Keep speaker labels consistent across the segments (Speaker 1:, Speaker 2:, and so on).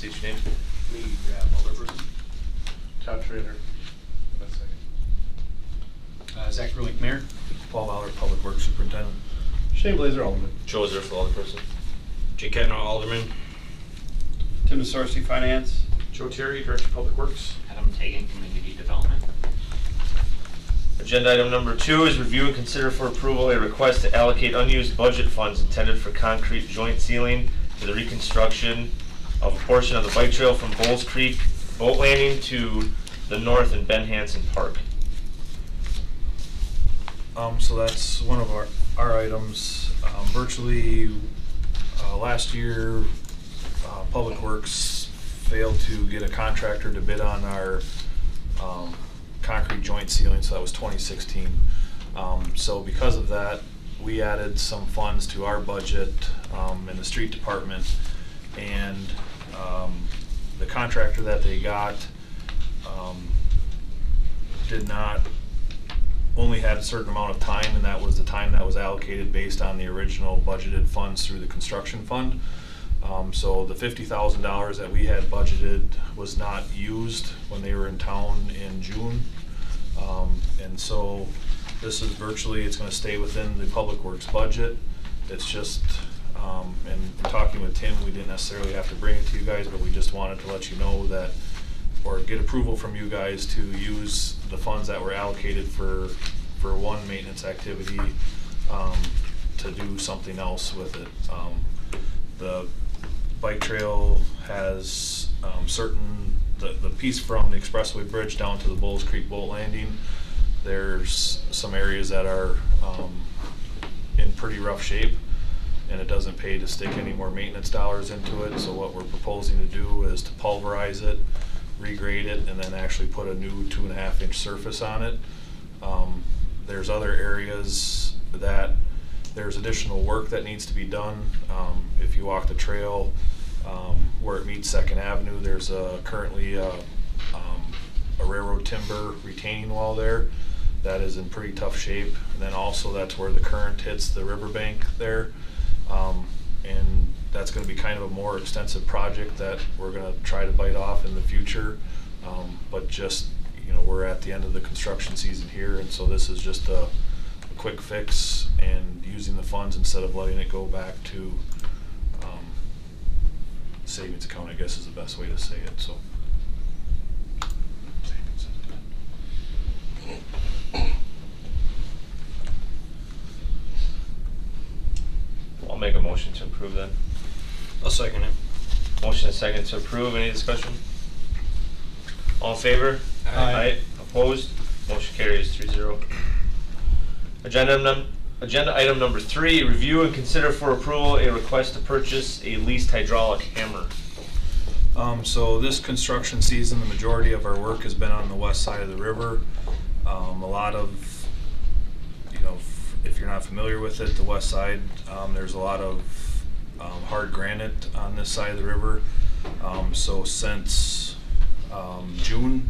Speaker 1: state your name.
Speaker 2: Lee Alderperson.
Speaker 3: Todd Schrader.
Speaker 2: Zach Rulick, Mayor.
Speaker 4: Paul Aller, Public Works Superintendent.
Speaker 3: Shane Blazer, Alderman.
Speaker 1: Joe Zerfel, Alderperson. Jake Kettner, Alderman.
Speaker 5: Tim DeSorcy, Finance.
Speaker 6: Joe Terry, Director of Public Works.
Speaker 7: Adam Tagan, Community Development.
Speaker 1: Agenda item number 2 is review and consider for approval a request to allocate unused budget funds intended for concrete joint sealing to the reconstruction of a portion of the bike trail from Bowles Creek boat landing to the north in Ben Hansen Park.
Speaker 4: So that's one of our items. Virtually last year, Public Works failed to get a contractor to bid on our concrete joint sealing, so that was 2016. So because of that, we added some funds to our budget in the street department, and the contractor that they got only had a certain amount of time, and that was the time that was allocated based on the original budgeted funds through the construction fund. So the $50,000 that we had budgeted was not used when they were in town in June. And so this is it's going to stay within the Public Works budget. It's just, and talking with Tim, we didn't necessarily have to bring it to you guys, but we just wanted to let you know that, or get approval from you guys to use the funds that were allocated for one maintenance activity to do something else with it. The bike trail has the piece from the Expressway Bridge down to the Bowles Creek boat landing. There's some areas that are in pretty rough shape, and it doesn't pay to stick any more maintenance dollars into it. So what we're proposing to do is to pulverize it, regrade it, and then actually put a new 2.5-inch surface on it. There's other areas that there's additional work that needs to be done. If you walk the trail where it meets 2nd Avenue, there's currently a railroad timber retaining wall there that is in pretty tough shape. And then also that's where the current hits the riverbank there. And that's going to be kind of a more extensive project that we're going to try to bite off in the future. But just, we're at the end of the construction season here, and so this is just a quick fix and using the funds instead of letting it go back to savings account, I guess is the best way to say it. So.
Speaker 1: I'll make a motion to approve then.
Speaker 5: I'll second it.
Speaker 1: Motion and second to approve. Any discussion? All in favor?
Speaker 5: Aye.
Speaker 1: Opposed? Motion carries 3-0. Agenda item number 3, review and consider for approval a request to purchase a leased hydraulic hammer.
Speaker 4: So this construction season, the majority of our work has been on the west side of the river. A lot of, if you're not familiar with it, the west side, there's a lot of hard granite on this side of the river. So since June,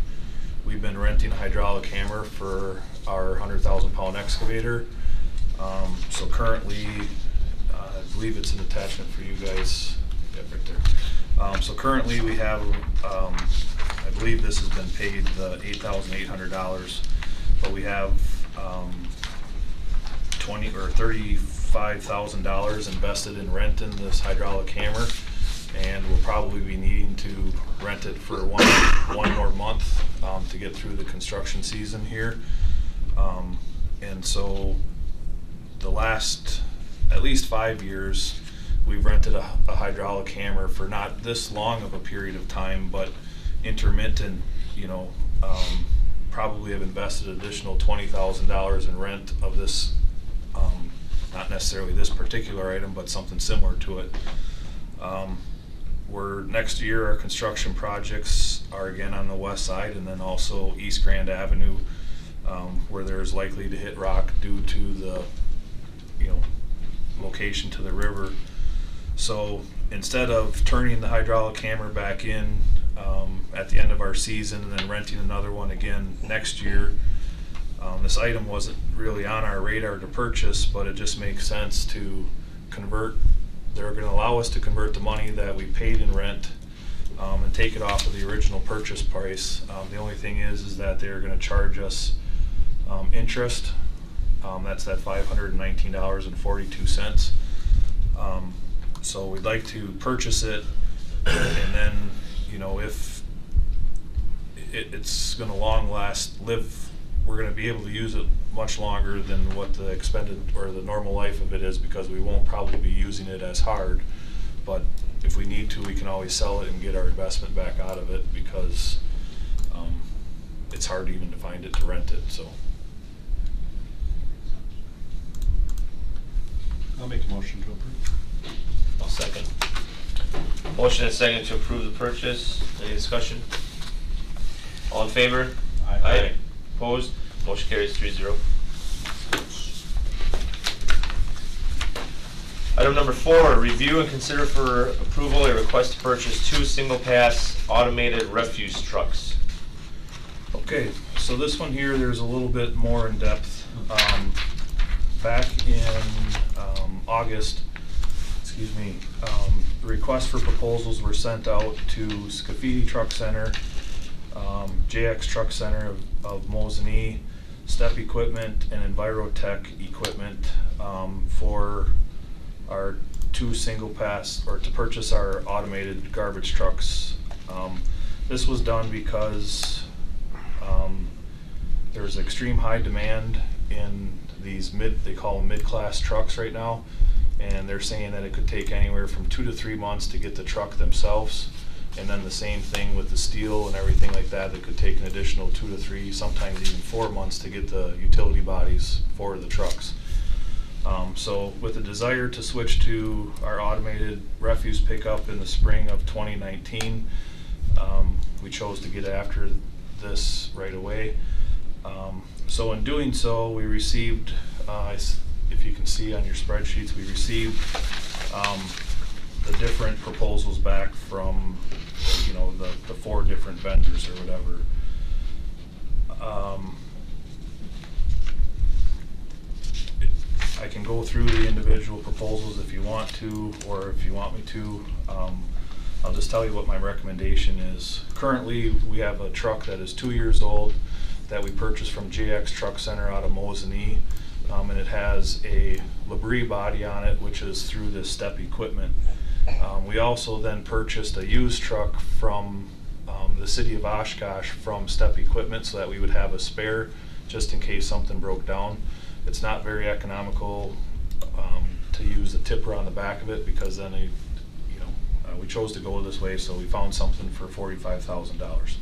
Speaker 4: we've been renting a hydraulic hammer for our 100,000-pound excavator. So currently, I believe it's an attachment for you guys. Yeah, right there. So currently we have, I believe this has been paid the $8,800, but we have $20,000 or $35,000 invested in renting this hydraulic hammer, and we'll probably be needing to rent it for one more month to get through the construction season here. And so the last at least 5 years, we've rented a hydraulic hammer for not this long of a period of time, but intermittent, probably have invested additional $20,000 in rent of this, not necessarily this particular item, but something similar to it. Next year, our construction projects are again on the west side, and then also East Grand Avenue, where there's likely to hit rock due to the, location to the river. So instead of turning the hydraulic hammer back in at the end of our season and then renting another one again next year, this item wasn't really on our radar to purchase, but it just makes sense to convert. They're going to allow us to convert the money that we paid in rent and take it off of the original purchase price. The only thing is that they're gonna charge us interest. That's that $519.42. So we'd like to purchase it, and then, you know, if it's gonna live, we're gonna be able to use it much longer than what the expended or the normal life of it is, because we won't probably be using it as hard. But if we need to, we can always sell it and get our investment back out of it, because it's hard even to find it to rent it, so.
Speaker 3: I'll make a motion to approve.
Speaker 1: I'll second. Motion and second to approve the purchase. Any discussion? All in favor?
Speaker 3: Aye.
Speaker 1: Opposed? Motion carries 3-0. Item number 4, review and consider for approval a request to purchase 2 single-pass automated refuse trucks.
Speaker 4: Okay, so this one here, there's a little bit more in depth. Back in August, requests for proposals were sent out to Scafidi Truck Center, JX Truck Center of Mosinee, Step Equipment, and Envirotech Equipment for our 2 single-pass, or to purchase our automated garbage trucks. This was done because there's extreme high demand in these they call them mid-class trucks right now, and they're saying that it could take anywhere from 2 to 3 months to get the truck themselves, and then the same thing with the steel and everything like that. It could take an additional 2 to 3, sometimes even 4 months to get the utility bodies for the trucks. So with the desire to switch to our automated refuse pickup in the spring of 2019, we chose to get after this right away. So in doing so, we received, if you can see on your spreadsheets, we received the different proposals back from, you know, the 4 different vendors or whatever. I can go through the individual proposals if you want to, or if you want me to. I'll just tell you what my recommendation is. Currently, we have a truck that is 2 years old that we purchased from JX Truck Center out of Mosinee, and it has a Labrie body on it, which is through this Step Equipment. We also then purchased a used truck from the city of Oshkosh from Step Equipment, so that we would have a spare just in case something broke down. It's not very economical to use a tipper on the back of it, because then we chose to go this way, so we found something for $45,000.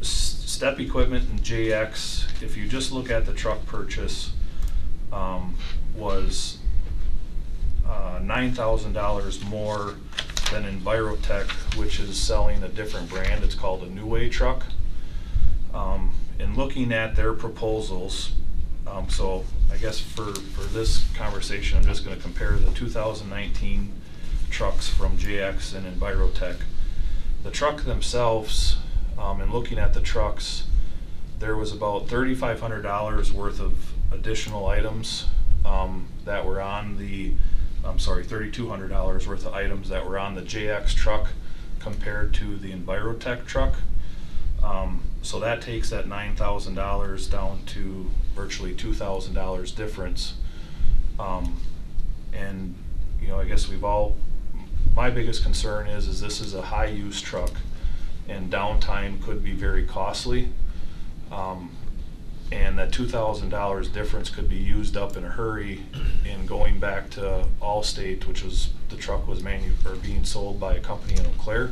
Speaker 4: Step Equipment and JX, if you just look at the truck purchase, was $9,000 more than Envirotech, which is selling a different brand. It's called a New Way truck. In looking at their proposals, so I guess for this conversation, I'm just going to compare the 2019 trucks from JX and Envirotech. The truck themselves, in looking at the trucks, there was about $3,500 worth of additional items that were on the, $3,200 worth of items that were on the JX truck compared to the Envirotech truck. So that takes that $9,000 down to virtually $2,000 difference. And I guess my biggest concern is this is a high use truck, and downtime could be very costly. And that $2,000 difference could be used up in a hurry in going back to Allstate, which was the truck was being sold by a company in Eau Claire.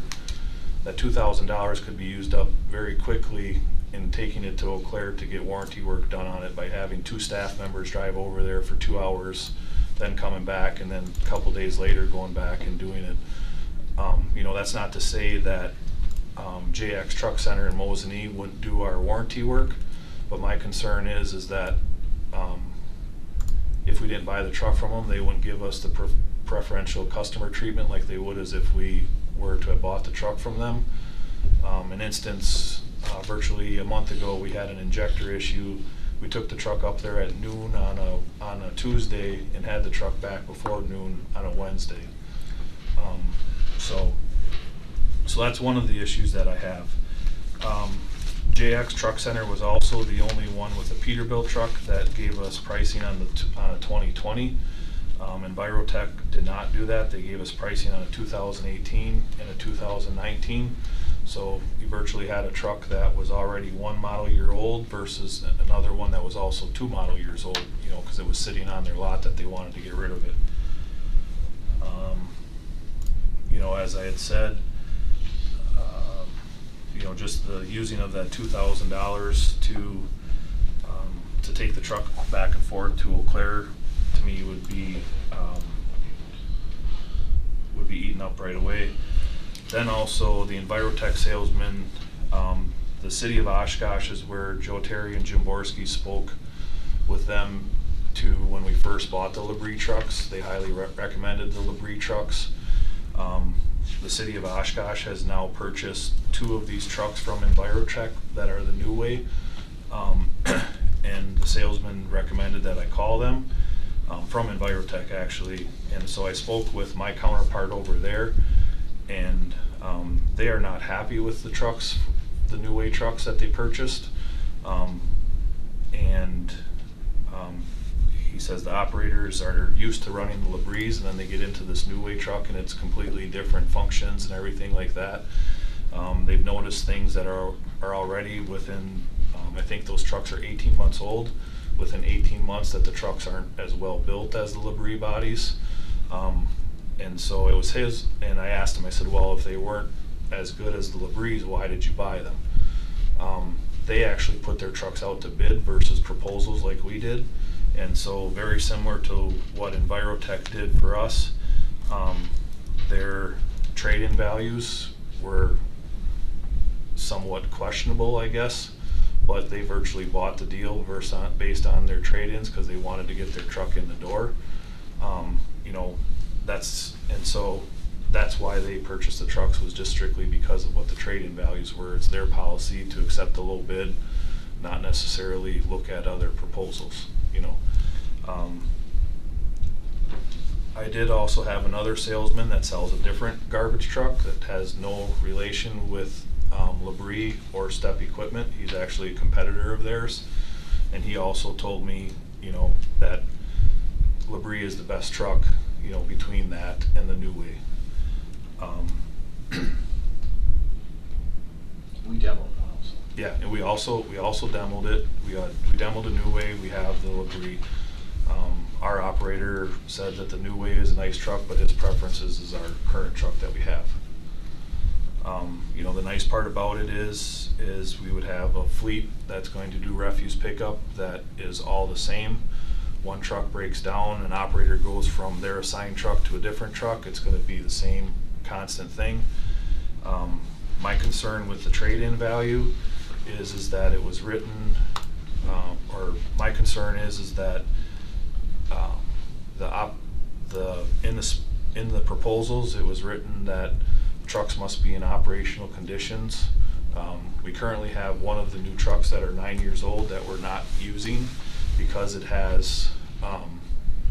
Speaker 4: That $2,000 could be used up very quickly in taking it to Eau Claire to get warranty work done on it by having 2 staff members drive over there for 2 hours, then coming back, and then a couple days later going back and doing it. That's not to say that JX Truck Center in Mosinee wouldn't do our warranty work, but my concern is that if we didn't buy the truck from them, they wouldn't give us the preferential customer treatment like they would as if we were to have bought the truck from them. An instance, virtually a month ago, we had an injector issue. We took the truck up there at noon on a Tuesday and had the truck back before noon on a Wednesday. So that's one of the issues that I have. JX Truck Center was also the only one with a Peterbilt truck that gave us pricing on a 2020. Envirotech did not do that. They gave us pricing on a 2018 and a 2019. So we virtually had a truck that was already 1 model year old versus another one that was also 2 model years old, you know, because it was sitting on their lot that they wanted to get rid of it. You know, as I had said, you know, just the using of that $2,000 to take the truck back and forth to Eau Claire, to me would be eaten up right away. Then also the Envirotech salesman, the city of Oshkosh is where Joe Terry and Jim Borski spoke with them when we first bought the Labrie trucks. They highly recommended the Labrie trucks. The city of Oshkosh has now purchased 2 of these trucks from Envirotech that are the New Way. And the salesman recommended that I call them, from Envirotech actually. And so I spoke with my counterpart over there, and they are not happy with the trucks, the New Way trucks that they purchased. He says the operators are used to running the Labries, and then they get into this New Way truck and it's completely different functions and everything like that. They've noticed things that are already within, I think those trucks are 18 months old, within 18 months that the trucks aren't as well built as the Labrie bodies. And so it was his, and I asked him, I said, well, if they weren't as good as the Labries, why did you buy them? They actually put their trucks out to bid versus proposals like we did. And so very similar to what Envirotech did for us, their trade-in values were somewhat questionable, I guess, but they virtually bought the deal based on their trade-ins because they wanted to get their truck in the door. You know, so that's why they purchased the trucks, was just strictly because of what the trade-in values were. It's their policy to accept the low bid, not necessarily look at other proposals, you know. I did also have another salesman that sells a different garbage truck that has no relation with Labrie or Step Equipment. He's actually a competitor of theirs, and he also told me, you know, that Labrie is the best truck, you know, between that and the New Way.
Speaker 2: We demoed one also.
Speaker 4: Yeah, and we also demoed it. We demoed a New Way. We have the Labrie. Our operator said that the New Way is a nice truck, but his preferences is our current truck that we have. You know, the nice part about it is we would have a fleet that's going to do refuse pickup that is all the same. One truck breaks down, an operator goes from their assigned truck to a different truck, it's going to be the same constant thing. My concern with the trade-in value is that it was written, or my concern is that in the proposals it was written that trucks must be in operational conditions. We currently have one of the new trucks that are 9 years old that we're not using because it has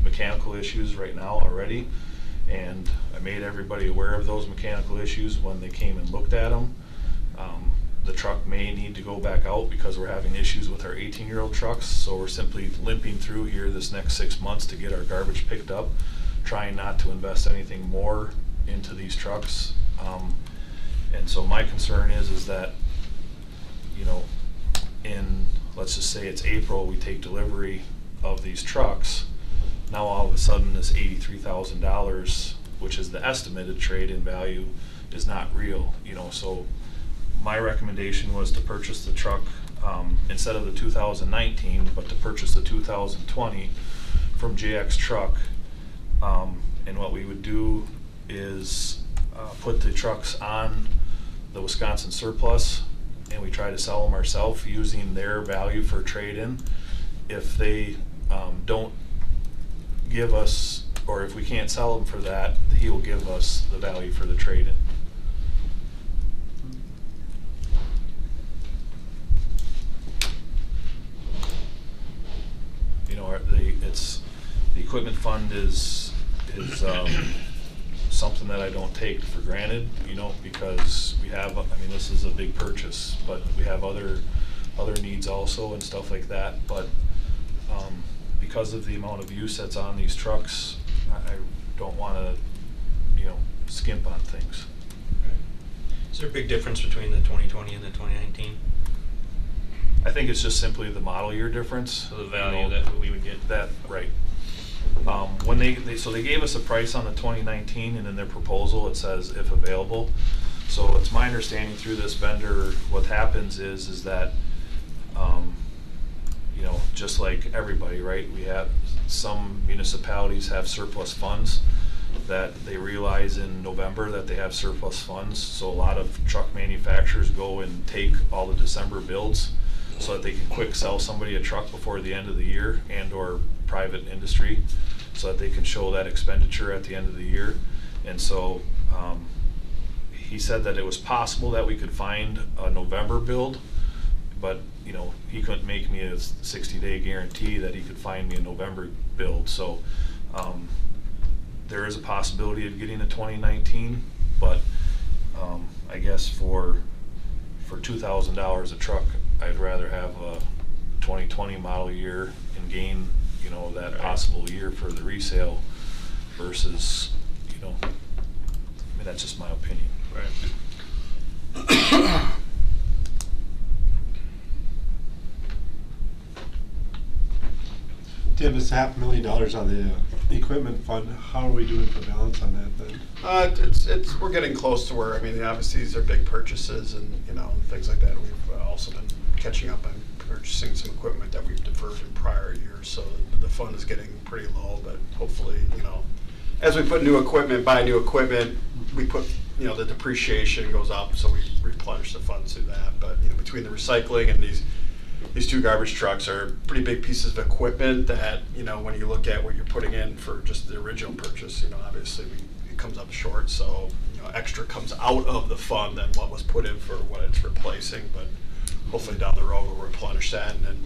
Speaker 4: mechanical issues right now already, and I made everybody aware of those mechanical issues when they came and looked at them. The truck may need to go back out because we're having issues with our 18-year-old trucks, so we're simply limping through here this next 6 months to get our garbage picked up, trying not to invest anything more into these trucks. And so my concern is that, you know, in, let's just say it's April, we take delivery of these trucks. Now all of a sudden this $83,000, which is the estimated trade-in value, is not real, you know. So my recommendation was to purchase the truck instead of the 2019, but to purchase the 2020 from JX Truck. And what we would do is put the trucks on the Wisconsin surplus, and we try to sell them ourselves using their value for trade-in. If they don't give us, or if we can't sell them for that, he will give us the value for the trade-in. You know, the equipment fund is something that I don't take for granted, you know, because we have, I mean, this is a big purchase, but we have other needs also and stuff like that. But because of the amount of use that's on these trucks, I don't want to, you know, skimp on things.
Speaker 5: Is there a big difference between the 2020 and the 2019?
Speaker 4: I think it's just simply the model year difference.
Speaker 5: So the
Speaker 4: you
Speaker 5: value
Speaker 4: know,
Speaker 5: that we would get?
Speaker 4: That, right. When they gave us a price on the 2019, and in their proposal it says if available. So it's my understanding through this vendor, what happens is that, you know, just like everybody, right? We have, some municipalities have surplus funds that they realize in November that they have surplus funds. So a lot of truck manufacturers go and take all the December builds so that they can quick sell somebody a truck before the end of the year, and or private industry, so that they can show that expenditure at the end of the year. And so he said that it was possible that we could find a November build, but you know, he couldn't make me a 60-day guarantee that he could find me a November build. So there is a possibility of getting a 2019, but I guess for $2,000 a truck, I'd rather have a 2020 model year and gain, you know, that possible year for the resale versus, you know, I mean, that's just my opinion.
Speaker 5: Right.
Speaker 3: Tim, it's $500,000 on the equipment fund. How are we doing for balance on that then?
Speaker 8: We're getting close to where, I mean, obviously these are big purchases and, you know, things like that. We've also been catching up on purchasing some equipment that we've deferred in prior years, so the fund is getting pretty low, but hopefully, you know, as we put new equipment, buy new equipment, we put, you know, the depreciation goes up, so we replenish the funds through that. But, you know, between the recycling and these two garbage trucks are pretty big pieces of equipment that, you know, when you look at what you're putting in for just the original purchase, you know, obviously it comes up short, so, you know, extra comes out of the fund than what was put in for what it's replacing. But hopefully down the road we'll replenish that. And then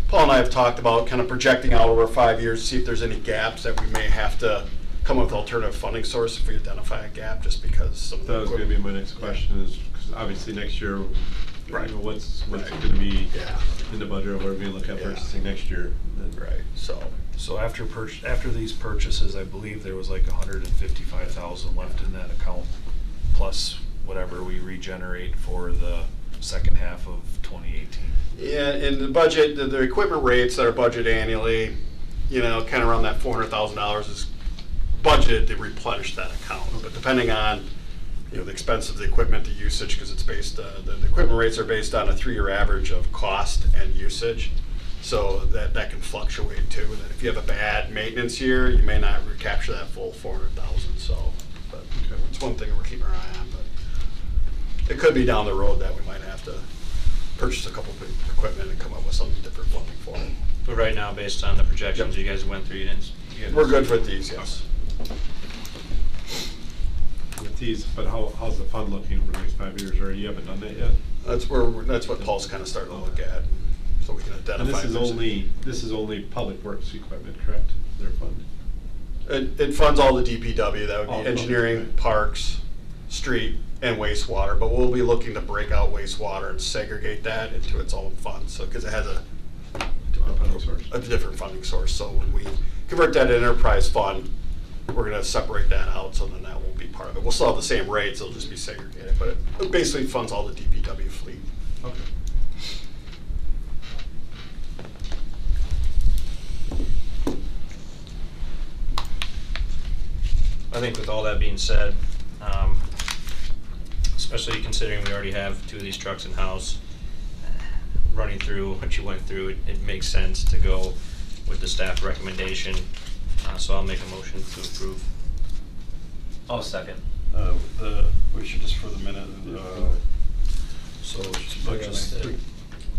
Speaker 8: Paul and I have talked about kind of projecting out over 5 years to see if there's any gaps that we may have to come up with alternative funding source if we identify a gap, just because some of the
Speaker 3: That was going to be my next question, is because obviously next year,
Speaker 8: Right.
Speaker 3: you know, what's
Speaker 8: Right.
Speaker 3: going to be
Speaker 8: Yeah.
Speaker 3: in the budget, or what we're going to look at
Speaker 8: Yeah.
Speaker 3: purchasing next year. Then.
Speaker 8: Right,
Speaker 4: So after these purchases, I believe there was like $155,000 left in that account, plus whatever we regenerate for the second half of 2018.
Speaker 8: Yeah, and the budget, the equipment rates that are budgeted annually, you know, kind of around that $400,000 is budgeted to replenish that account. But depending on, you know, the expense of the equipment, the usage, because it's based, the equipment rates are based on a 3-year average of cost and usage. So that can fluctuate too. And if you have a bad maintenance year, you may not recapture that full $400,000. So, but it's one thing we're keeping our eye on. But it could be down the road that we might have to purchase a couple of equipment and come up with some different funding for it.
Speaker 5: But right now, based on the projections you guys went through, you didn't.
Speaker 8: We're good with these, yes.
Speaker 3: With these, but how's the fund looking over the next 5 years, or you haven't done that yet?
Speaker 8: That's what Paul's kind of starting to look at, so we can identify.
Speaker 3: And this
Speaker 8: if there's
Speaker 3: this is only public works equipment, correct? Their fund.
Speaker 8: It funds all the DPW, that would
Speaker 3: Oh,
Speaker 8: be engineering,
Speaker 3: okay.
Speaker 8: parks, street, and wastewater, but we'll be looking to break out wastewater and segregate that into its own fund, so, because it has a
Speaker 3: Different funding source.
Speaker 8: different funding source, so when we convert that enterprise fund, we're gonna separate that out, so then that won't be part of it. We'll still have the same rates, it'll just be segregated, but it basically funds all the DPW fleet.
Speaker 3: Okay.
Speaker 5: I think with all that being said, especially considering we already have 2 of these trucks in-house, running through what you went through, it makes sense to go with the staff recommendation. So I'll make a motion to approve.
Speaker 1: I'll second.
Speaker 3: We should just for the minute.
Speaker 5: So
Speaker 3: Purchase
Speaker 5: the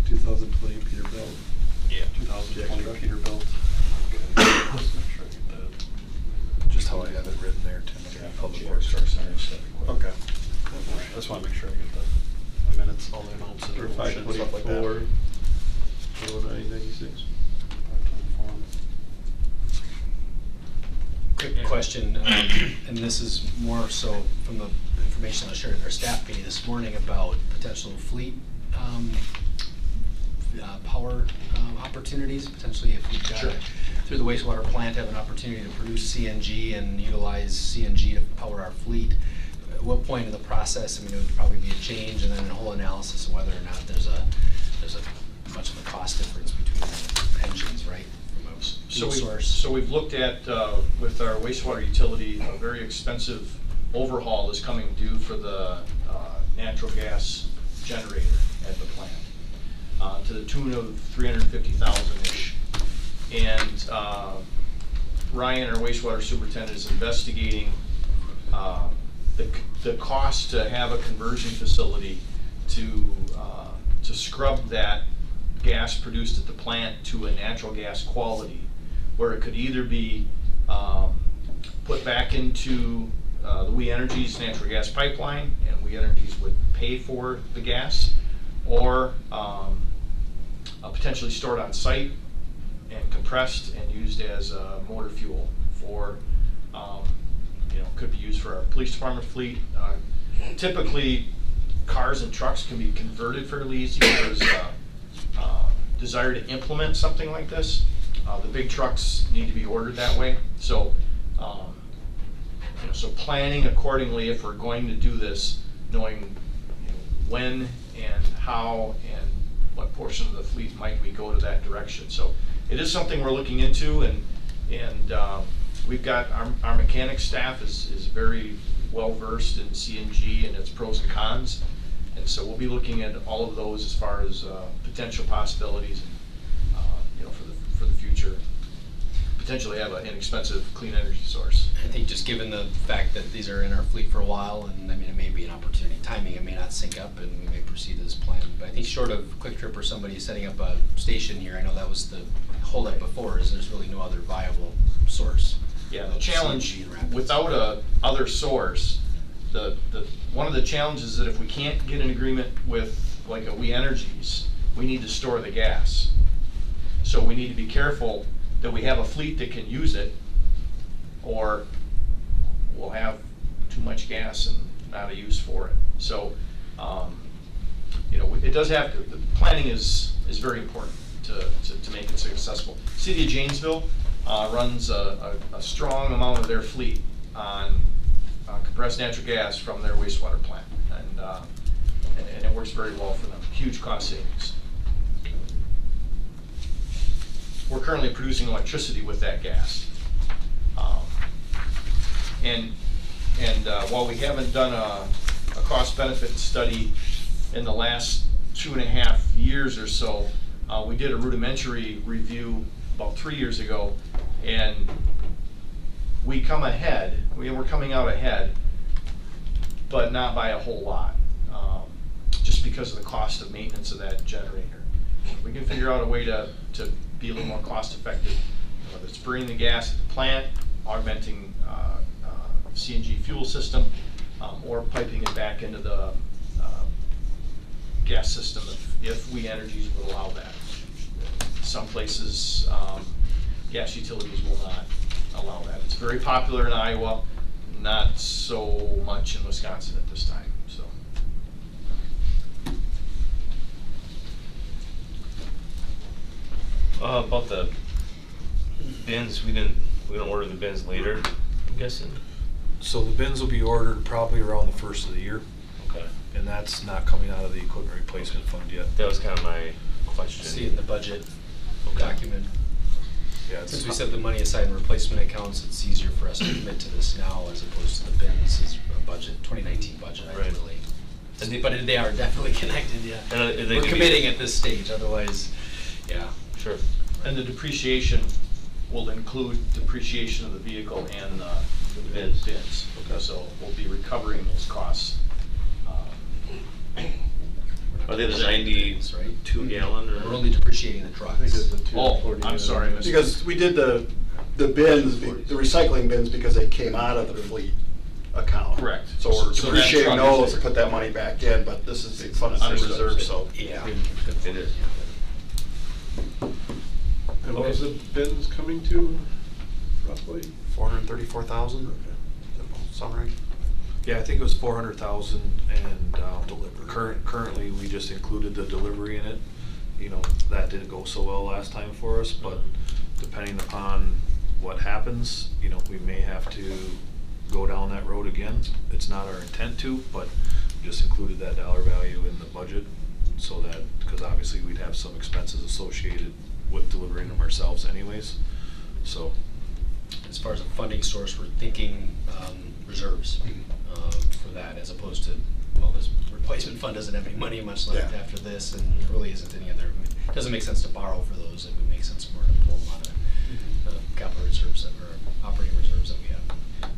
Speaker 3: 2020 Peterbilt.
Speaker 5: Yeah.
Speaker 3: 2020 Peterbilt.
Speaker 4: Just how I have it written there, Tim. Public Works trucks and stuff.
Speaker 8: Okay. I just wanna make sure I get the minutes, all the amounts and
Speaker 3: For
Speaker 8: the motion, stuff like that.
Speaker 3: 524, 0996.
Speaker 2: Quick question, and this is more so from the information I shared at our staff meeting this morning about potential fleet power opportunities, potentially if we've got, through the wastewater plant, have an opportunity to produce CNG and utilize CNG to power our fleet. At what point in the process, I mean, it would probably be a change and then a whole analysis of whether or not there's a much of a cost difference between the engines, right? From a fuel source.
Speaker 6: So we've looked at, with our wastewater utility, a very expensive overhaul is coming due for the natural gas generator at the plant, to the tune of $350,000-ish. And Ryan, our wastewater superintendent, is investigating the cost to have a conversion facility to scrub that gas produced at the plant to a natural gas quality, where it could either be put back into the We Energies natural gas pipeline, and We Energies would pay for the gas, or potentially stored on site and compressed and used as motor fuel for, could be used for our police department fleet. Typically, cars and trucks can be converted fairly easy. There's desire to implement something like this. The big trucks need to be ordered that way. So, so planning accordingly if we're going to do this, knowing when and how and what portion of the fleet might we go to that direction. So it is something we're looking into, and we've got our mechanics staff is very well versed in CNG and its pros and cons, and so we'll be looking at all of those as far as potential possibilities, for the future. Potentially have an inexpensive clean energy source.
Speaker 2: I think just given the fact that these are in our fleet for a while, and I mean, it may be an opportunity. Timing, it may not sync up, and we may proceed as planned. But I think short of Quick Trip or somebody setting up a station here, I know that was the holdup before, is there's really no other viable source.
Speaker 6: Yeah,
Speaker 2: of
Speaker 6: the challenge
Speaker 2: CNG in Rapids.
Speaker 6: without a other source, one of the challenges is that if we can't get an agreement with like a We Energies, we need to store the gas. So we need to be careful that we have a fleet that can use it, or we'll have too much gas and not a use for it. So, it does have to, the planning is very important to make it successful. City of Janesville runs a strong amount of their fleet on compressed natural gas from their wastewater plant, and it works very well for them. Huge cost savings. We're currently producing electricity with that gas. And while we haven't done a cost-benefit study in the last 2.5 years or so, we did a rudimentary review about 3 years ago, and we come ahead, we're coming out ahead, but not by a whole lot, just because of the cost of maintenance of that generator. We can figure out a way to be a little more cost effective, whether it's burning the gas at the plant, augmenting CNG fuel system, or piping it back into the gas system if We Energies would allow that. Some places, gas utilities will not allow that. It's very popular in Iowa, not so much in Wisconsin at this time. So.
Speaker 1: About the bins, we didn't order the bins later, I'm guessing.
Speaker 4: So the bins will be ordered probably around the first of the year,
Speaker 1: Okay.
Speaker 4: and that's not coming out of the equipment replacement fund yet.
Speaker 1: That was kind of my question.
Speaker 2: See in the budget document.
Speaker 4: Yeah,
Speaker 2: Since we set the money aside in replacement accounts, it's easier for us to commit to this now as opposed to the bins as a budget, 2019 budget, I
Speaker 1: Right.
Speaker 2: really.
Speaker 1: And
Speaker 2: But they are definitely connected, yeah.
Speaker 1: And are they
Speaker 2: We're
Speaker 1: gonna be-
Speaker 2: committing at this stage, otherwise, yeah.
Speaker 1: Sure.
Speaker 6: And the depreciation will include depreciation of the vehicle and the
Speaker 1: Bins.
Speaker 6: bins.
Speaker 1: Okay.
Speaker 6: So we'll be recovering those costs.
Speaker 1: Are they the
Speaker 2: Right?
Speaker 1: 92 gallon or?
Speaker 2: We're only depreciating the trucks.
Speaker 3: I think it's the 240.
Speaker 6: I'm sorry, Mr.
Speaker 8: Because we did the bins, the recycling bins, because they came out of the fleet account.
Speaker 6: Correct.
Speaker 8: So we're
Speaker 6: So that
Speaker 8: depreciating
Speaker 6: truck is-
Speaker 8: those to put that money back in, but this is the funded
Speaker 6: Understood.
Speaker 8: reserve, so.
Speaker 2: Yeah.
Speaker 1: It is.
Speaker 3: And what was the bins coming to, roughly?
Speaker 8: 434,000? Sound right?
Speaker 4: Yeah, I think it was 400,000, and currently, we just included the delivery in it. You know, that didn't go so well last time for us, but depending upon what happens, you know, we may have to go down that road again. It's not our intent to, but just included that dollar value in the budget, so that, because obviously we'd have some expenses associated with delivering them ourselves anyways, so.
Speaker 2: As far as a funding source, we're thinking reserves for that, as opposed to, well, this replacement fund doesn't have any money much left
Speaker 8: Yeah.
Speaker 2: after this, and there really isn't any other, it doesn't make sense to borrow for those. It would make sense more to pull them out of capital reserves that, or operating reserves that we have.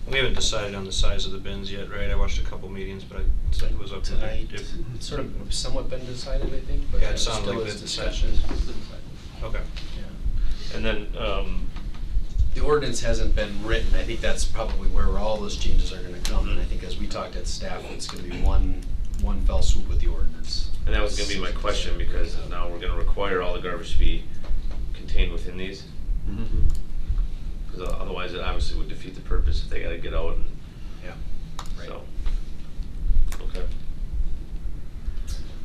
Speaker 5: We haven't decided on the size of the bins yet, right? I watched a couple meetings, but I think it was up to
Speaker 2: Tonight,
Speaker 5: if-
Speaker 2: it's sort of somewhat been decided, I think, but
Speaker 5: Yeah, it
Speaker 2: it
Speaker 5: sounded
Speaker 2: still
Speaker 5: like
Speaker 2: is
Speaker 5: that-
Speaker 2: discussion.
Speaker 5: Okay.
Speaker 2: Yeah.
Speaker 1: And then,
Speaker 2: The ordinance hasn't been written. I think that's probably where all those changes are gonna come, and I think as we talked at staff, it's gonna be one fell swoop with the ordinance.
Speaker 1: and that was gonna be my question, because now we're gonna require all the garbage to be contained within these. Because otherwise it obviously would defeat the purpose if they gotta get out and,
Speaker 2: Yeah. Right.
Speaker 1: so. Okay.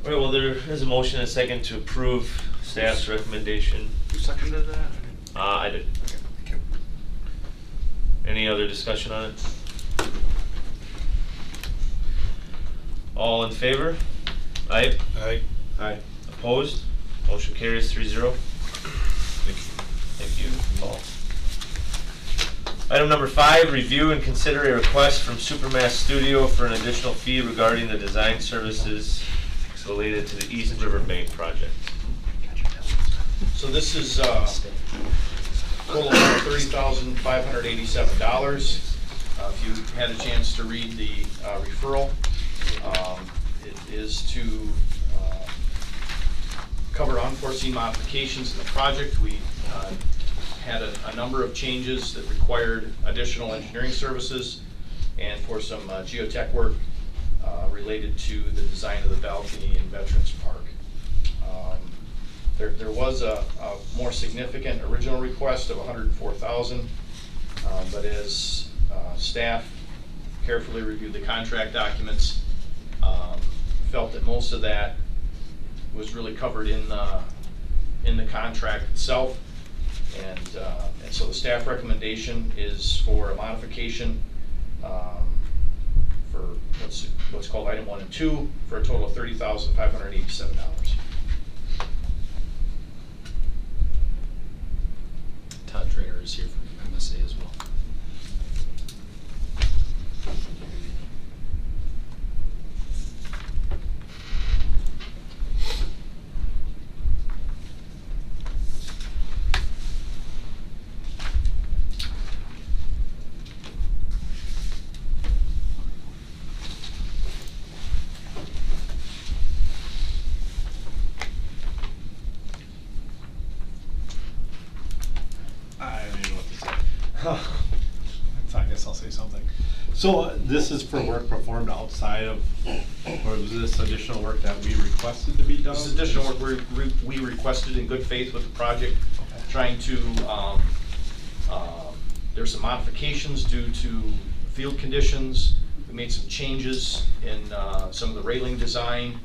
Speaker 1: All right, well, there is a motion and a second to approve staff's recommendation.
Speaker 8: Who seconded that?
Speaker 1: I did.
Speaker 8: Okay, thank you.
Speaker 1: Any other discussion on it? All in favor? Aye.
Speaker 4: Aye.
Speaker 1: Aye. Opposed? Motion carries 3-0. Thank you, Paul. Item number 5, review and consider a request from Supermass Studio for an additional fee regarding the design services related to the East River Bank project.
Speaker 6: So this is total amount of $30,587. If you had a chance to read the referral, it is to cover unforeseen modifications in the project. We had a number of changes that required additional engineering services and for some geotech work related to the design of the balcony in Veterans Park. There was a more significant original request of $104,000, but as staff carefully reviewed the contract documents, felt that most of that was really covered in the contract itself, and so the staff recommendation is for a modification for what's called item 1 and 2 for a total of $30,587.
Speaker 2: Todd Trader is here from MSA as well.
Speaker 3: I don't even know what to say. I guess I'll say something. So this is for work performed outside of, or was this additional work that we requested to be done?
Speaker 6: This is additional work we requested in good faith with the project, trying to, there's some modifications due to field conditions. We made some changes in some of the railing design,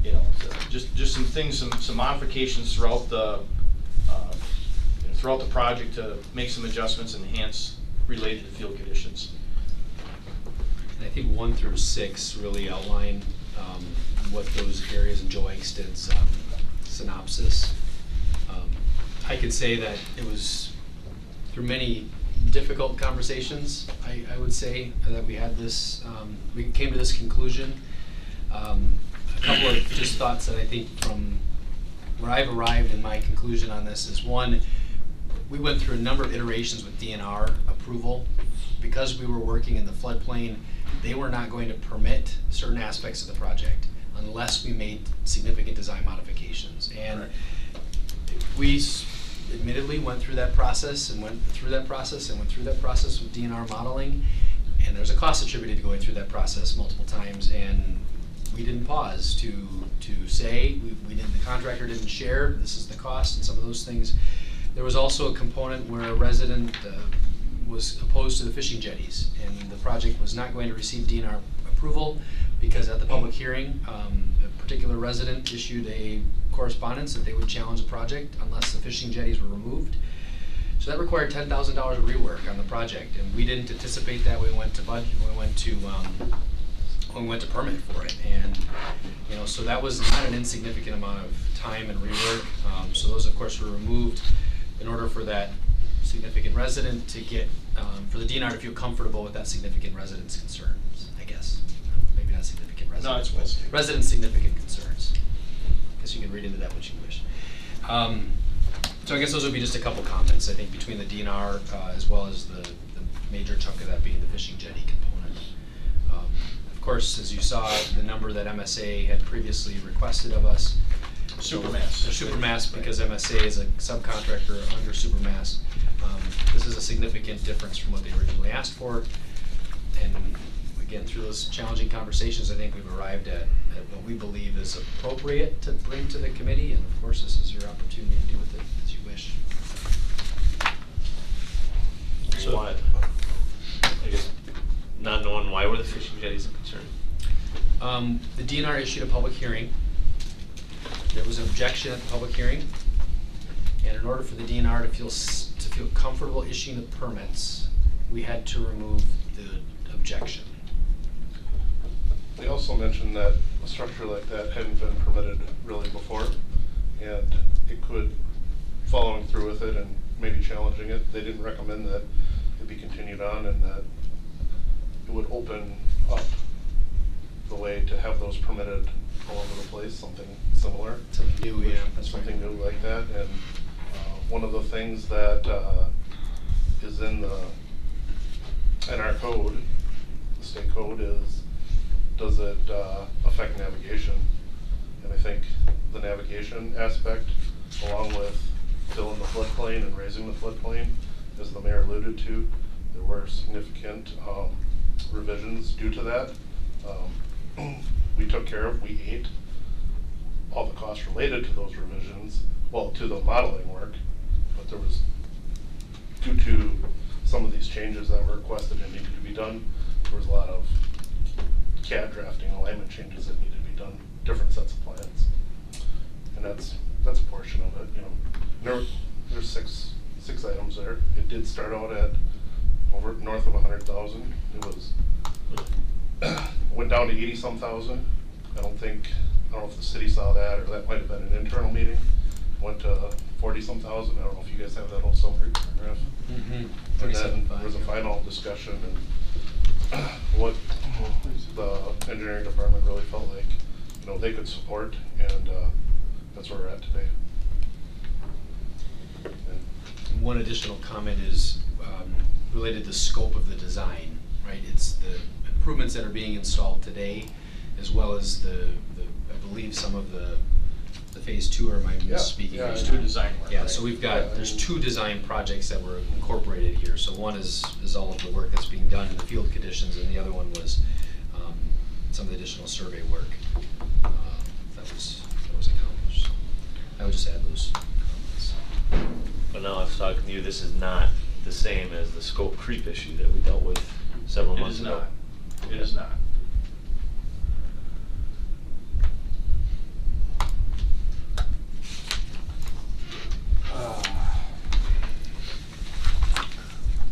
Speaker 6: you know, just some things, some modifications throughout the project to make some adjustments and enhance related to field conditions.
Speaker 2: And I think 1 through 6 really outline what those areas, and Joe Engsted's synopsis. I could say that it was through many difficult conversations, I would say, that we had this, we came to this conclusion. A couple of just thoughts that I think from where I've arrived in my conclusion on this is, one, we went through a number of iterations with DNR approval. Because we were working in the floodplain, they were not going to permit certain aspects of the project unless we made significant design modifications. And we admittedly went through that process and went through that process with DNR modeling. And there's a cost attributed to going through that process multiple times, and we didn't pause to say, we didn't, the contractor didn't share, this is the cost and some of those things. There was also a component where a resident was opposed to the fishing jetties, and the project was not going to receive DNR approval because at the public hearing, a particular resident issued a correspondence that they would challenge the project unless the fishing jetties were removed. So that required $10,000 of rework on the project, and we didn't anticipate that. We went to budget. We went to permit for it, and so that was not an insignificant amount of time and rework. So those, of course, were removed in order for that significant resident to get, for the DNR to feel comfortable with that significant resident's concerns, I guess. Maybe not significant residents.
Speaker 6: No, it's
Speaker 2: but
Speaker 6: mostly.
Speaker 2: residents' significant concerns. I guess you can read into that what you wish. So I guess those would be just a couple comments, I think, between the DNR as well as the major chunk of that being the fishing jetty component. Of course, as you saw, the number that MSA had previously requested of us.
Speaker 6: Supermass.
Speaker 2: Supermass, because MSA is a subcontractor under Supermass. This is a significant difference from what they originally asked for. And again, through those challenging conversations, I think we've arrived at what we believe is appropriate to bring to the committee. And of course, this is your opportunity to do with it as you wish.
Speaker 1: So what? I guess not knowing why were the fishing jetties a concern?
Speaker 2: The DNR issued a public hearing. There was an objection at the public hearing, and in order for the DNR to feel comfortable issuing the permits, we had to remove the objection.
Speaker 9: They also mentioned that a structure like that hadn't been permitted really before, and it could, following through with it and maybe challenging it, they didn't recommend that it be continued on, and that it would open up the way to have those permitted all over the place, something similar.
Speaker 2: Something new, yeah. That's right.
Speaker 9: Something new like that, and one of the things that is in our code, the state code, is does it affect navigation? And I think the navigation aspect, along with filling the floodplain and raising the floodplain, as the mayor alluded to, there were significant revisions due to that. We took care of, we ate all the costs related to those revisions, well, to the modeling work, but there was, due to some of these changes that were requested and needed to be done, there was a lot of CAD drafting, alignment changes that needed to be done, different sets of plans. And that's a portion of it, There's six items there. It did start out at over north of 100,000. It was, went down to 80-some thousand. I don't know if the city saw that, or that might have been an internal meeting. Went to 40-some thousand. I don't know if you guys have that whole summary paragraph.
Speaker 2: Mm-hmm.
Speaker 9: And then there was a final discussion, and what the engineering department really felt like, they could support, and that's where we're at today. And
Speaker 2: one additional comment is related to the scope of the design, right? It's the improvements that are being installed today, as well as I believe some of the phase 2, or am I misspeaking?
Speaker 9: yeah,
Speaker 6: Phase 2 design work.
Speaker 2: Yeah,
Speaker 6: right?
Speaker 2: so we've got, there's 2 design projects that were incorporated here. So one is all of the work that's being done in the field conditions, and the other one was some of the additional survey work that was accomplished. I would just add those comments.
Speaker 1: But now I've talked to you, this is not the same as the scope creep issue that we dealt with several
Speaker 6: It
Speaker 1: months
Speaker 6: is
Speaker 1: ago.
Speaker 6: not. It is not.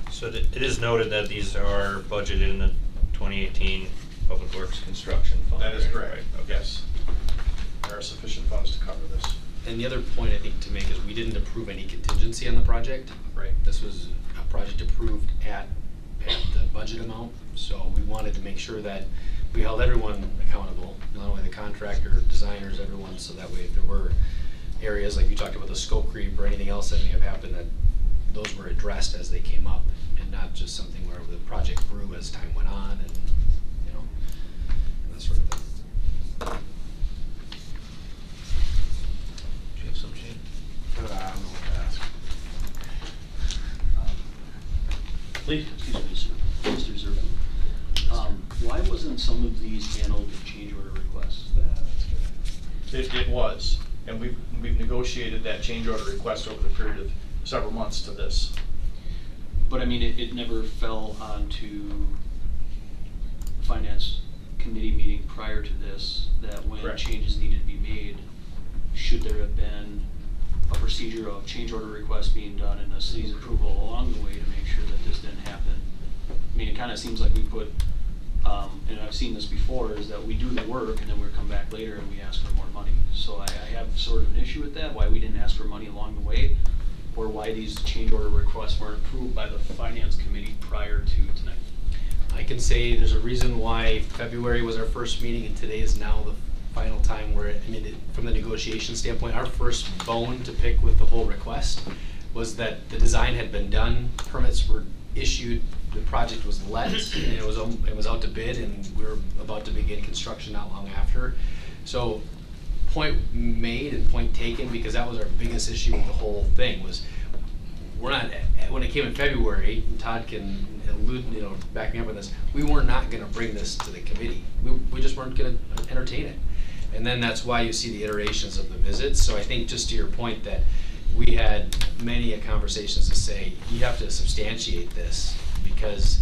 Speaker 5: So it is noted that these are budgeted in the 2018 Public Works Construction Fund.
Speaker 6: That is
Speaker 5: right?
Speaker 6: correct,
Speaker 5: Right, okay.
Speaker 6: yes. There are sufficient funds to cover this.
Speaker 2: And the other point I think to make is we didn't approve any contingency on the project.
Speaker 6: Right.
Speaker 2: This was a project approved at the budget amount, so we wanted to make sure that we held everyone accountable, not only the contractor, designers, everyone, so that way if there were areas like you talked about the scope creep or anything else that may have happened, that those were addressed as they came up, and not just something where the project grew as time went on, and that sort of thing.
Speaker 1: Do you have some, Shane?
Speaker 8: I don't know what to ask.
Speaker 1: Please.
Speaker 10: Excuse me, sir. Mr. Zerfin. Why wasn't some of these handled in change order requests?
Speaker 6: It was, and we've negotiated that change order request over the period of several months to this.
Speaker 10: But I mean, it never fell onto the finance committee meeting prior to this, that when
Speaker 6: Correct.
Speaker 10: changes needed to be made, should there have been a procedure of change order requests being done and a city's approval along the way to make sure that this didn't happen? I mean, it kind of seems like we put, and I've seen this before, is that we do the work and then we come back later and we ask for more money. So I have sort of an issue with that, why we didn't ask for money along the way, or why these change order requests weren't approved by the finance committee prior to tonight.
Speaker 2: I can say there's a reason why February was our first meeting and today is now the final time where, I mean, from the negotiation standpoint, our first bone to pick with the whole request was that the design had been done, permits were issued, the project was let, and it was out to bid, and we were about to begin construction not long after. So, point made and point taken, because that was our biggest issue with the whole thing, was we're not, when it came in February, and Todd can allude, back me up on this, we were not gonna bring this to the committee. We just weren't gonna entertain it. And then that's why you see the iterations of the visits. So I think, just to your point, that we had many conversations to say, you have to substantiate this, because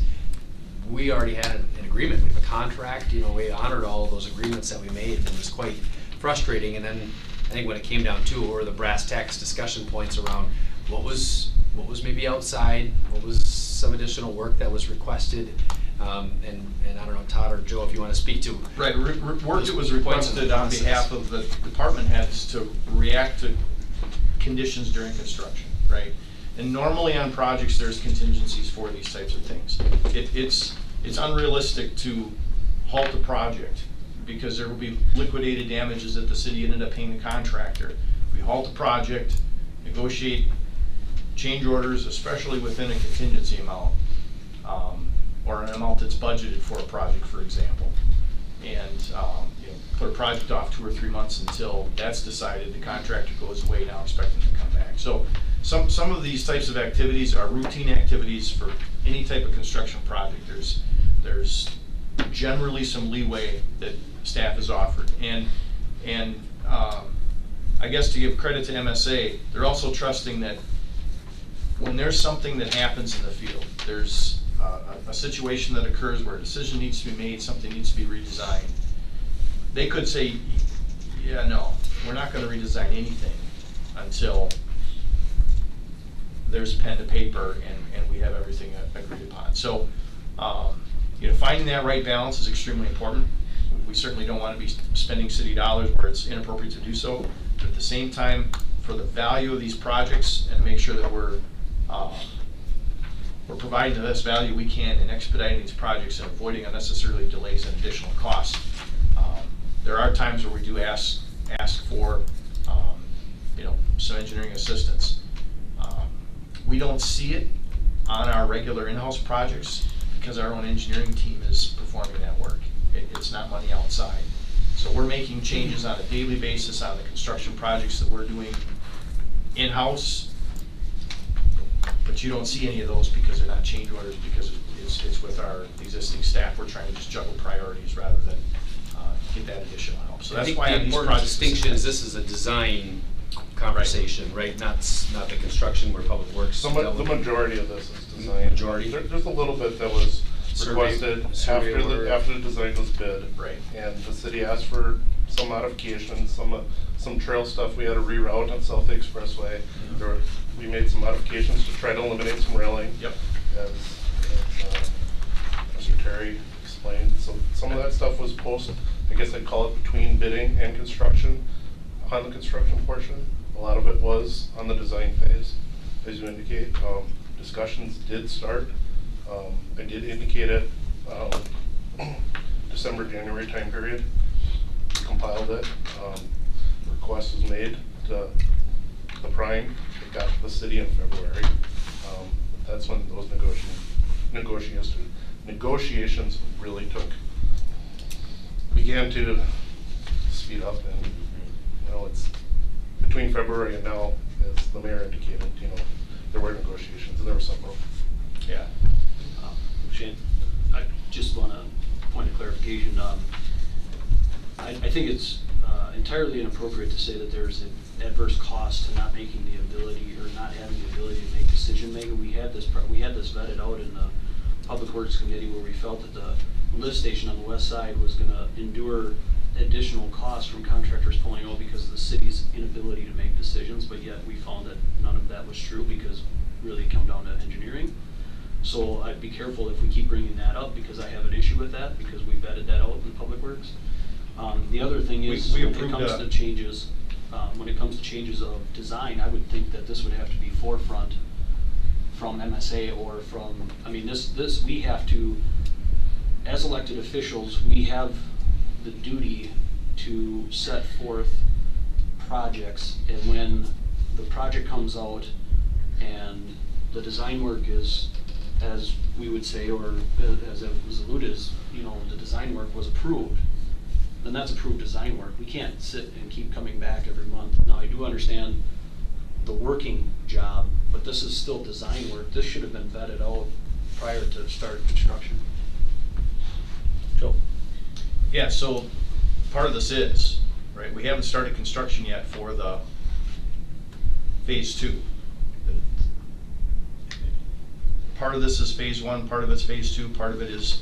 Speaker 2: we already had an agreement, we have a contract, we honored all of those agreements that we made, and it was quite frustrating. And then I think when it came down to it, were the brass tacks discussion points around what was maybe outside, what was some additional work that was requested, and I don't know, Todd or Joe, if you want to speak to.
Speaker 6: Right, work that was requested on behalf of the department heads to react to conditions during construction, right? And normally on projects, there's contingencies for these types of things. It's unrealistic to halt a project because there will be liquidated damages that the city ended up paying the contractor. If we halt a project, negotiate change orders, especially within a contingency amount, or an amount that's budgeted for a project, for example, and put a project off 2 or 3 months until that's decided, the contractor goes away now expecting to come back. So some of these types of activities are routine activities for any type of construction project. There's generally some leeway that staff is offered, and I guess to give credit to MSA, they're also trusting that when there's something that happens in the field, there's a situation that occurs where a decision needs to be made, something needs to be redesigned, they could say, yeah, no, we're not going to redesign anything until there's pen to paper and we have everything agreed upon. So, finding that right balance is extremely important. We certainly don't want to be spending city dollars where it's inappropriate to do so, but at the same time, for the value of these projects and make sure that we're providing the best value we can in expediting these projects and avoiding unnecessarily delays and additional costs. There are times where we do ask for some engineering assistance. We don't see it on our regular in-house projects because our own engineering team is performing that work. It's not money outside. So we're making changes on a daily basis on the construction projects that we're doing in-house, but you don't see any of those because they're not change orders, because it's with our existing staff. We're trying to just juggle priorities rather than get that additional help. So that's why
Speaker 2: the
Speaker 6: these
Speaker 2: important
Speaker 6: projects.
Speaker 2: distinction is this is a design conversation, right? Not the construction where Public Works.
Speaker 9: The majority of this is design.
Speaker 2: Majority?
Speaker 9: There's a little bit that was
Speaker 2: Survey
Speaker 9: requested
Speaker 2: work.
Speaker 9: after the design was bid.
Speaker 6: Right.
Speaker 9: And the city asked for some modifications, some trail stuff we had to reroute on South Expressway. We made some modifications to try to eliminate some railing.
Speaker 6: Yep.
Speaker 9: As Mr. Terry explained. So some of that stuff was I guess I'd call it between bidding and construction, on the construction portion. A lot of it was on the design phase, as you indicate. Discussions did start. I did indicate it December, January time period. We compiled it. Request was made to the prime. It got to the city in February. That's when those negotiations really began to speed up, and it's between February and now, as the mayor indicated, there were negotiations and there were several.
Speaker 6: Yeah.
Speaker 10: Shane, I just want a point of clarification. I think it's entirely inappropriate to say that there's an adverse cost to not making the ability, or not having the ability to make decision making. We had this vetted out in the Public Works Committee, where we felt that the lift station on the west side was gonna endure additional costs from contractors pulling out because of the city's inability to make decisions, but yet we found that none of that was true, because really it come down to engineering. So I'd be careful if we keep bringing that up, because I have an issue with that, because we vetted that out in Public Works. The other thing is,
Speaker 6: We
Speaker 10: when it
Speaker 6: approved
Speaker 10: comes
Speaker 6: a-
Speaker 10: to changes, of design, I would think that this would have to be forefront from MSA or from, I mean, we have to, as elected officials, we have the duty to set forth projects, and when the project comes out and the design work is, as we would say, or as it was alluded, is, you know, the design work was approved, then that's approved design work. We can't sit and keep coming back every month. Now, I do understand the working job, but this is still design work. This should have been vetted out prior to start construction.
Speaker 1: Joe?
Speaker 6: Yeah, so part of this is, right, we haven't started construction yet for the phase 2. Part of this is phase 1, part of it's phase 2, part of it is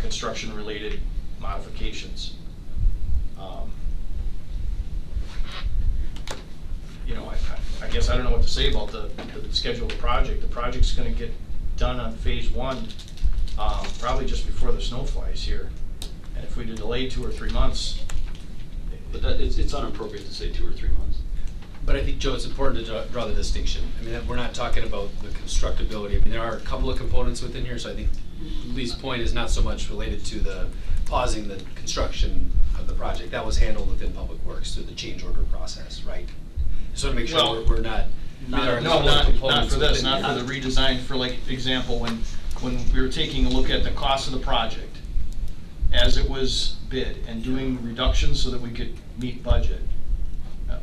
Speaker 6: construction related modifications. You know, I guess I don't know what to say about the schedule of the project. The project's gonna get done on phase 1 probably just before the snow flies here. And if we delay 2 or 3 months,
Speaker 10: But that, it's inappropriate to say 2 or 3 months.
Speaker 2: But I think, Joe, it's important to draw the distinction. I mean, we're not talking about the constructability. I mean, there are a couple of components within here, so I think Lee's point is not so much related to the pausing the construction of the project. That was handled within Public Works through the change order process, right? Just want to make sure
Speaker 6: Well,
Speaker 2: we're not. there are a
Speaker 6: no,
Speaker 2: couple of
Speaker 6: not
Speaker 2: components
Speaker 6: for this,
Speaker 2: within
Speaker 6: not
Speaker 2: the-
Speaker 6: for the redesign, for like example, when we were taking a look at the cost of the project as it was bid and doing reductions so that we could meet budget,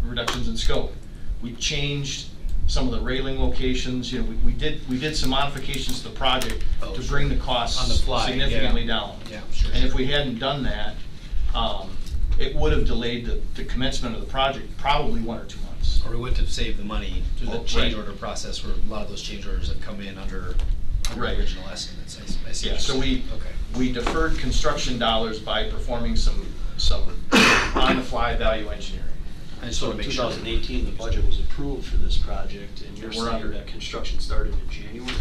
Speaker 6: reductions in scope. We changed some of the railing locations, you know, we did some modifications to the project
Speaker 2: Oh,
Speaker 6: to
Speaker 2: sure.
Speaker 6: bring the costs
Speaker 2: On the fly,
Speaker 6: significantly
Speaker 2: yeah.
Speaker 6: down.
Speaker 2: Yeah, sure.
Speaker 6: And if we hadn't done that, it would have delayed the commencement of the project probably 1 or 2 months.
Speaker 2: Or we wouldn't have saved the money through the
Speaker 6: Oh,
Speaker 2: change
Speaker 6: right.
Speaker 2: order process, where a lot of those change orders have come in under
Speaker 6: Right.
Speaker 2: original estimates. I see.
Speaker 6: Yeah,
Speaker 2: what
Speaker 6: so
Speaker 2: you're saying. Okay.
Speaker 6: we deferred construction dollars by performing some on-the-fly value engineering.
Speaker 2: I just
Speaker 10: So
Speaker 2: want
Speaker 10: in
Speaker 2: to make sure.
Speaker 10: 2018, the budget was approved for this project, and you're
Speaker 6: We're
Speaker 10: saying
Speaker 6: under.
Speaker 10: that construction started in January?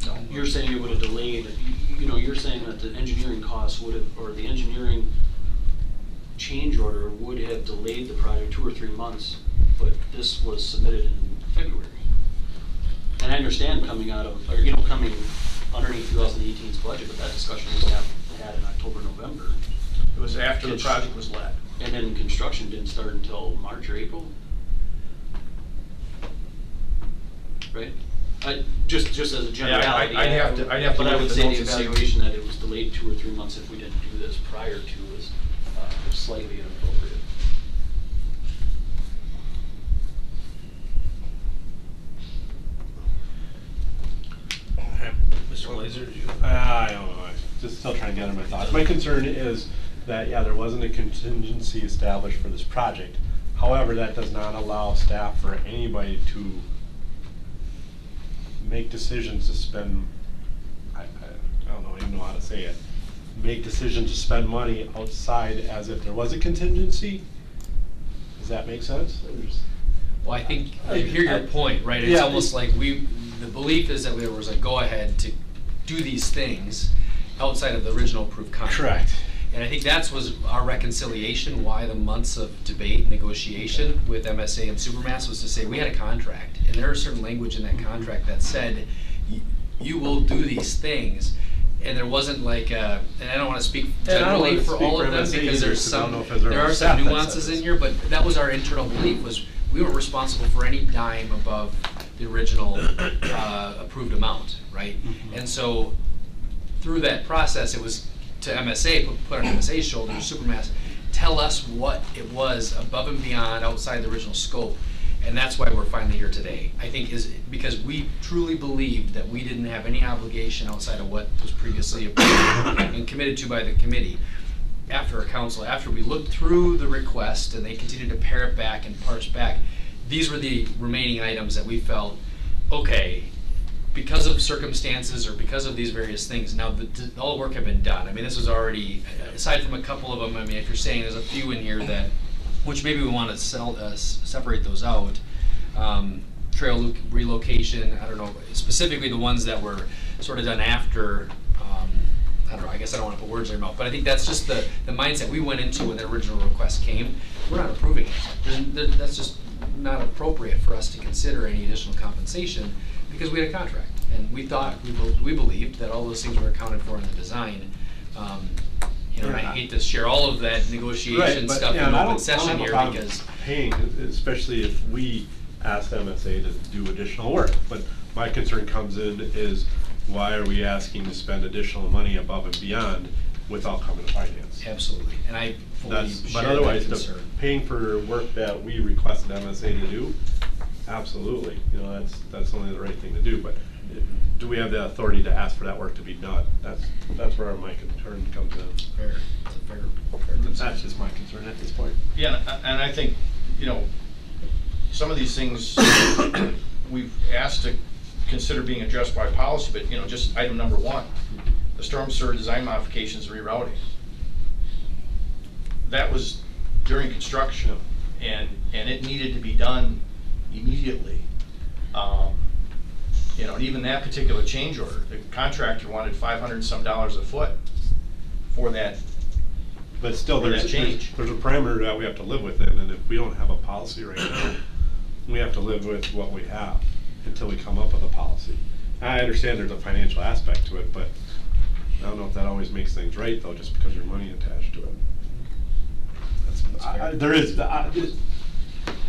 Speaker 6: No.
Speaker 10: You're saying it would have delayed, you know, you're saying that the engineering costs would have, or the engineering change order would have delayed the project 2 or 3 months, but this was submitted in February. And I understand coming out of, or, you know, coming underneath 2018's budget, but that discussion was had in October, November.
Speaker 6: It was after the project was let.
Speaker 10: And then construction didn't start until March or April? Right? Just as a generality.
Speaker 6: I'd have to
Speaker 10: But
Speaker 6: look
Speaker 10: I
Speaker 6: at
Speaker 10: would
Speaker 6: the
Speaker 10: say the
Speaker 6: notes and see.
Speaker 10: evaluation that it was delayed 2 or 3 months if we didn't do this prior to is slightly inappropriate.
Speaker 1: Mr. Blazer, did you?
Speaker 3: I don't know, I'm just still trying to gather my thoughts. My concern is that, yeah, there wasn't a contingency established for this project. However, that does not allow staff or anybody to make decisions to spend, I don't even know how to say it, make decisions to spend money outside as if there was a contingency. Does that make sense?
Speaker 2: Well, I think I hear your point, right? It's
Speaker 3: Yeah,
Speaker 2: almost like the belief is that there was a go-ahead to do these things outside of the original approved contract.
Speaker 3: Correct.
Speaker 2: And I think that was our reconciliation, why the months of debate, negotiation with MSA and Supermass was to say, we had a contract, and there is certain language in that contract that said, you will do these things. And there wasn't like, and I don't want to speak
Speaker 3: And I don't
Speaker 2: generally
Speaker 3: wanna
Speaker 2: for
Speaker 3: speak
Speaker 2: all
Speaker 3: for
Speaker 2: of them,
Speaker 3: MSA
Speaker 2: because
Speaker 3: either,
Speaker 2: there's
Speaker 3: 'cause I don't
Speaker 2: some,
Speaker 3: know if there's
Speaker 2: there are
Speaker 3: ever
Speaker 2: some
Speaker 3: staff that
Speaker 2: nuances
Speaker 3: says.
Speaker 2: in here, but that was our internal belief, was we weren't responsible for any dime above the original approved amount, right? And so through that process, it was to MSA, put on MSA's shoulders, Supermass, tell us what it was above and beyond, outside the original scope. And that's why we're finally here today. I think is because we truly believed that we didn't have any obligation outside of what was previously approved and committed to by the committee. after we looked through the request and they continued to pare it back and parse back, these were the remaining items that we felt, okay, because of circumstances or because of these various things, now all the work had been done. I mean, this was already, aside from a couple of them, I mean, if you're saying there's a few in here that, which maybe we want to separate those out. Trail relocation, I don't know, specifically the ones that were sort of done after, I don't know, I guess I don't want to put words in your mouth, but I think that's just the mindset we went into when the original request came. We're not approving it. That's just not appropriate for us to consider any additional compensation because we had a contract. And we thought, we believed that all those things were accounted for in the design. You know, and I hate to share all of that negotiation
Speaker 3: but,
Speaker 2: stuff
Speaker 3: yeah,
Speaker 2: in
Speaker 3: and I
Speaker 2: open
Speaker 3: don't
Speaker 2: session
Speaker 3: have a
Speaker 2: here
Speaker 3: problem
Speaker 2: because
Speaker 3: paying, especially if we ask MSA to do additional work. But my concern comes in is why are we asking to spend additional money above and beyond without coming to finance?
Speaker 2: absolutely, and I fully
Speaker 3: That's,
Speaker 2: share
Speaker 3: but
Speaker 2: that
Speaker 3: otherwise,
Speaker 2: concern.
Speaker 3: paying for work that we requested MSA to do, absolutely, you know, that's only the right thing to do. But do we have the authority to ask for that work to be done? That's where my concern comes in.
Speaker 2: Fair, it's a fair concern.
Speaker 3: That's just my concern at this point.
Speaker 6: Yeah, and I think, you know, some of these things we've asked to consider being addressed by policy, but, you know, just item number 1, the storm sewer design modifications and rerouting. That was during construction, and it needed to be done immediately. You know, and even that particular change order, the contractor wanted $500 and some a foot for that.
Speaker 3: But still,
Speaker 6: For that
Speaker 3: there's
Speaker 6: change.
Speaker 3: a parameter that we have to live within, and if we don't have a policy right now, we have to live with what we have until we come up with a policy. I understand there's a financial aspect to it, but I don't know if that always makes things right, though, just because there's money attached to it.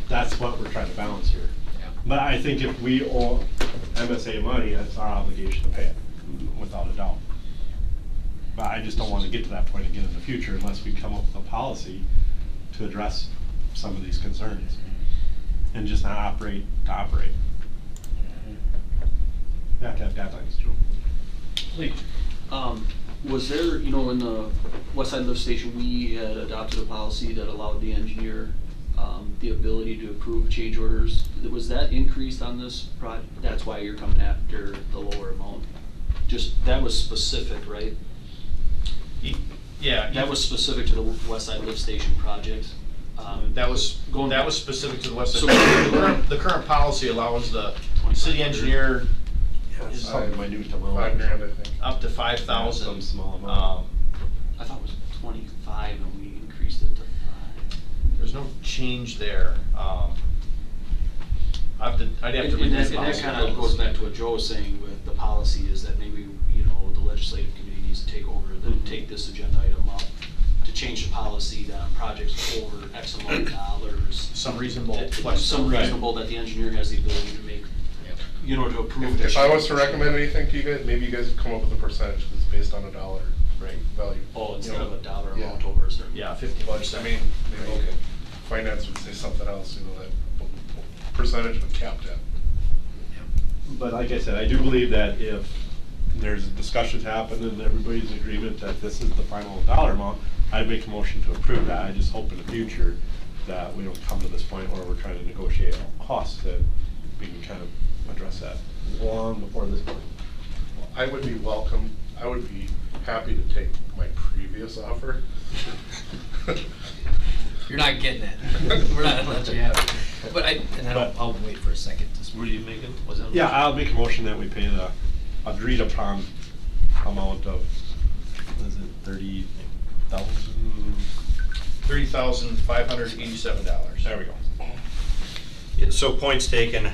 Speaker 3: That's what we're trying to balance here.
Speaker 2: Yeah.
Speaker 3: But I think if we owe MSA money, it's our obligation to pay it, without a doubt. But I just don't want to get to that point again in the future unless we come up with a policy to address some of these concerns. And just not operate to operate. You have to have guidelines, Joe.
Speaker 2: Please.
Speaker 10: Was there, you know, in the West Side Lift Station, we had adopted a policy that allowed the engineer the ability to approve change orders. Was that increased on this project? That's why you're coming after the lower amount? Just, that was specific, right?
Speaker 6: Yeah.
Speaker 10: That was specific to the West Side Lift Station project?
Speaker 6: That was specific to the West
Speaker 10: So-
Speaker 6: Side. The current policy allows the city engineer
Speaker 3: It's something minute to low.
Speaker 9: $5,000, I think.
Speaker 6: up to 5,000.
Speaker 3: Some small amount.
Speaker 10: I thought it was 25 and we increased it to 5.
Speaker 6: There's no change there. I'd have to read
Speaker 10: And
Speaker 6: this
Speaker 10: that
Speaker 6: policy.
Speaker 10: kind of goes back to what Joe was saying with the policy, is that maybe, you know, the legislative committee needs to take over, take this agenda item up, to change the policy that on projects over X amount of dollars.
Speaker 6: Some reasonable
Speaker 10: Some
Speaker 6: flexibility.
Speaker 10: reasonable that the engineer has the ability to make, you know, to approve.
Speaker 9: If I was to
Speaker 10: changes.
Speaker 9: recommend anything to you guys, maybe you guys could come up with a percentage that's based on a dollar, right, value.
Speaker 10: Oh, instead
Speaker 9: You know,
Speaker 10: of a dollar
Speaker 9: yeah.
Speaker 10: amount over a certain.
Speaker 6: Yeah,
Speaker 9: But,
Speaker 6: 50%.
Speaker 9: I mean, maybe finance would say something else, you know, that percentage would cap that.
Speaker 3: But like I said, I do believe that if there's discussions happen and everybody's in agreement that this is the final dollar amount, I'd make a motion to approve that. I just hope in the future that we don't come to this point where we're trying to negotiate costs, that we can kind of address that long before this point.
Speaker 9: I would be happy to take my previous offer.
Speaker 2: You're not getting it. We're not gonna let you have it. But I'll wait for a second.
Speaker 1: What are you making? Was that?
Speaker 3: Yeah, I'll make a motion that we pay the agreed upon amount of, what is it, 30,000?
Speaker 6: $30,587.
Speaker 3: There we go.
Speaker 5: Yeah, so points taken,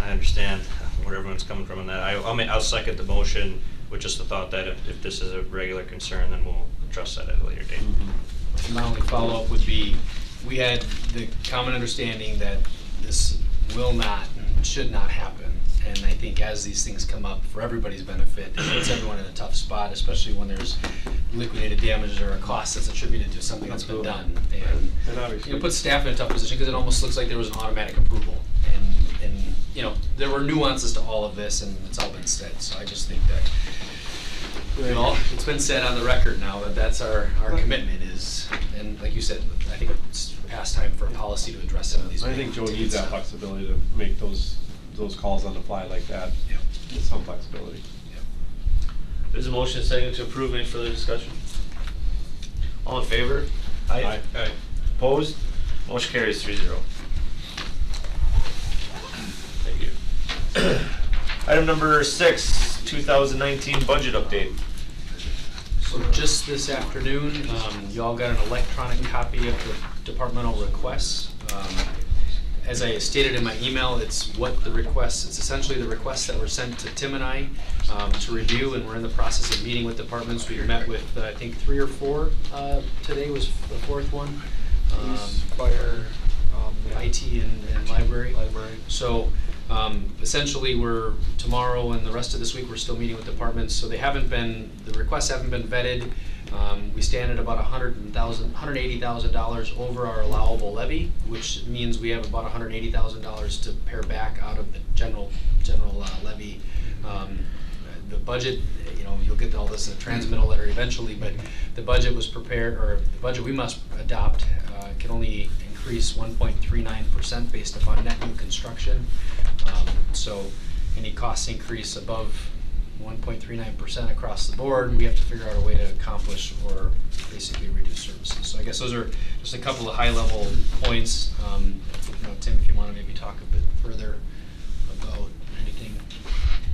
Speaker 5: I understand where everyone's coming from on that. I'll second the motion with just the thought that if this is a regular concern, then we'll address that at a later date.
Speaker 2: My only follow-up would be, we had the common understanding that this will not, should not happen. And I think as these things come up, for everybody's benefit, it puts everyone in a tough spot, especially when there's liquidated damages or a cost that's attributed to something that's been done.
Speaker 3: And obviously,
Speaker 2: And it puts staff in a tough position because it almost looks like there was an automatic approval. And you know, there were nuances to all of this and it's all been said. So I just think that Well, it's been said on the record now that that's our commitment is, and like you said, I think it's past time for a policy to address some of these.
Speaker 3: I think Joe needs that flexibility to make those calls on the fly like that.
Speaker 2: Yep.
Speaker 3: With some flexibility.
Speaker 1: There's a motion second to approve. Any further discussion? All in favor?
Speaker 3: Aye.
Speaker 1: Opposed? Motion carries 3-0. Thank you. Item number 6, 2019 budget update.
Speaker 2: So just this afternoon, you all got an electronic copy of the departmental requests. As I stated in my email, it's essentially the requests that were sent to Tim and I to review, and we're in the process of meeting with departments. We met with, I think, 3 or 4. Today was the 4th one.
Speaker 8: Fire,
Speaker 2: IT and library. So essentially, tomorrow and the rest of this week, we're still meeting with departments. So the requests haven't been vetted. We stand at about $180,000 over our allowable levy, which means we have about $180,000 to pare back out of the general levy. The budget, you'll get all this in a transmittal letter eventually, but the budget was prepared, or the budget we must adopt can only increase 1.39% based upon net new construction. So any cost increase above 1.39% across the board, we have to figure out a way to accomplish or basically reduce services. So I guess those are just a couple of high-level points. Tim, if you want to maybe talk a bit further about anything.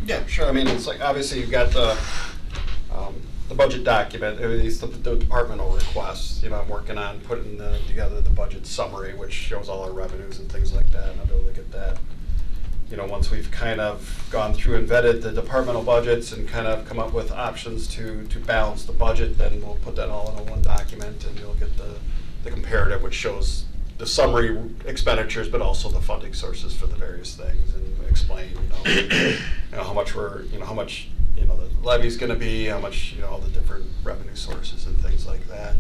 Speaker 8: Yeah, sure. I mean, it's like, obviously you've got the budget document, at least the departmental requests. I'm working on putting together the budget summary, which shows all our revenues and things like that, and I'll be able to get that. Once we've kind of gone through and vetted the departmental budgets and kind of come up with options to balance the budget, then we'll put that all in a one document, and you'll get the comparative, which shows the summary expenditures, but also the funding sources for the various things, and explain, how much how much the levy's going to be, how much, all the different revenue sources and things like that.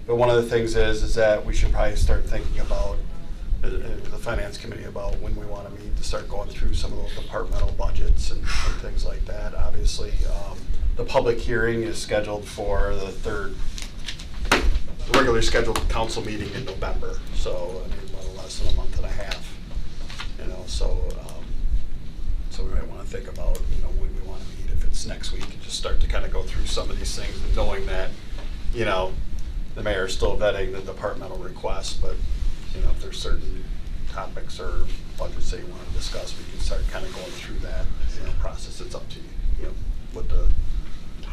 Speaker 8: But one of the things is that we should probably start thinking about the finance committee about when we want to meet to start going through some of those departmental budgets and things like that. Obviously, the public hearing is scheduled for the regularly scheduled council meeting in November. So, a little less than a month and a half. So we might want to think about, when we want to meet, if it's next week, and just start to kind of go through some of these things, and knowing that, the mayor is still vetting the departmental requests, but if there's certain topics or budgets that you want to discuss, we can start kind of going through that process. It's up to you, what the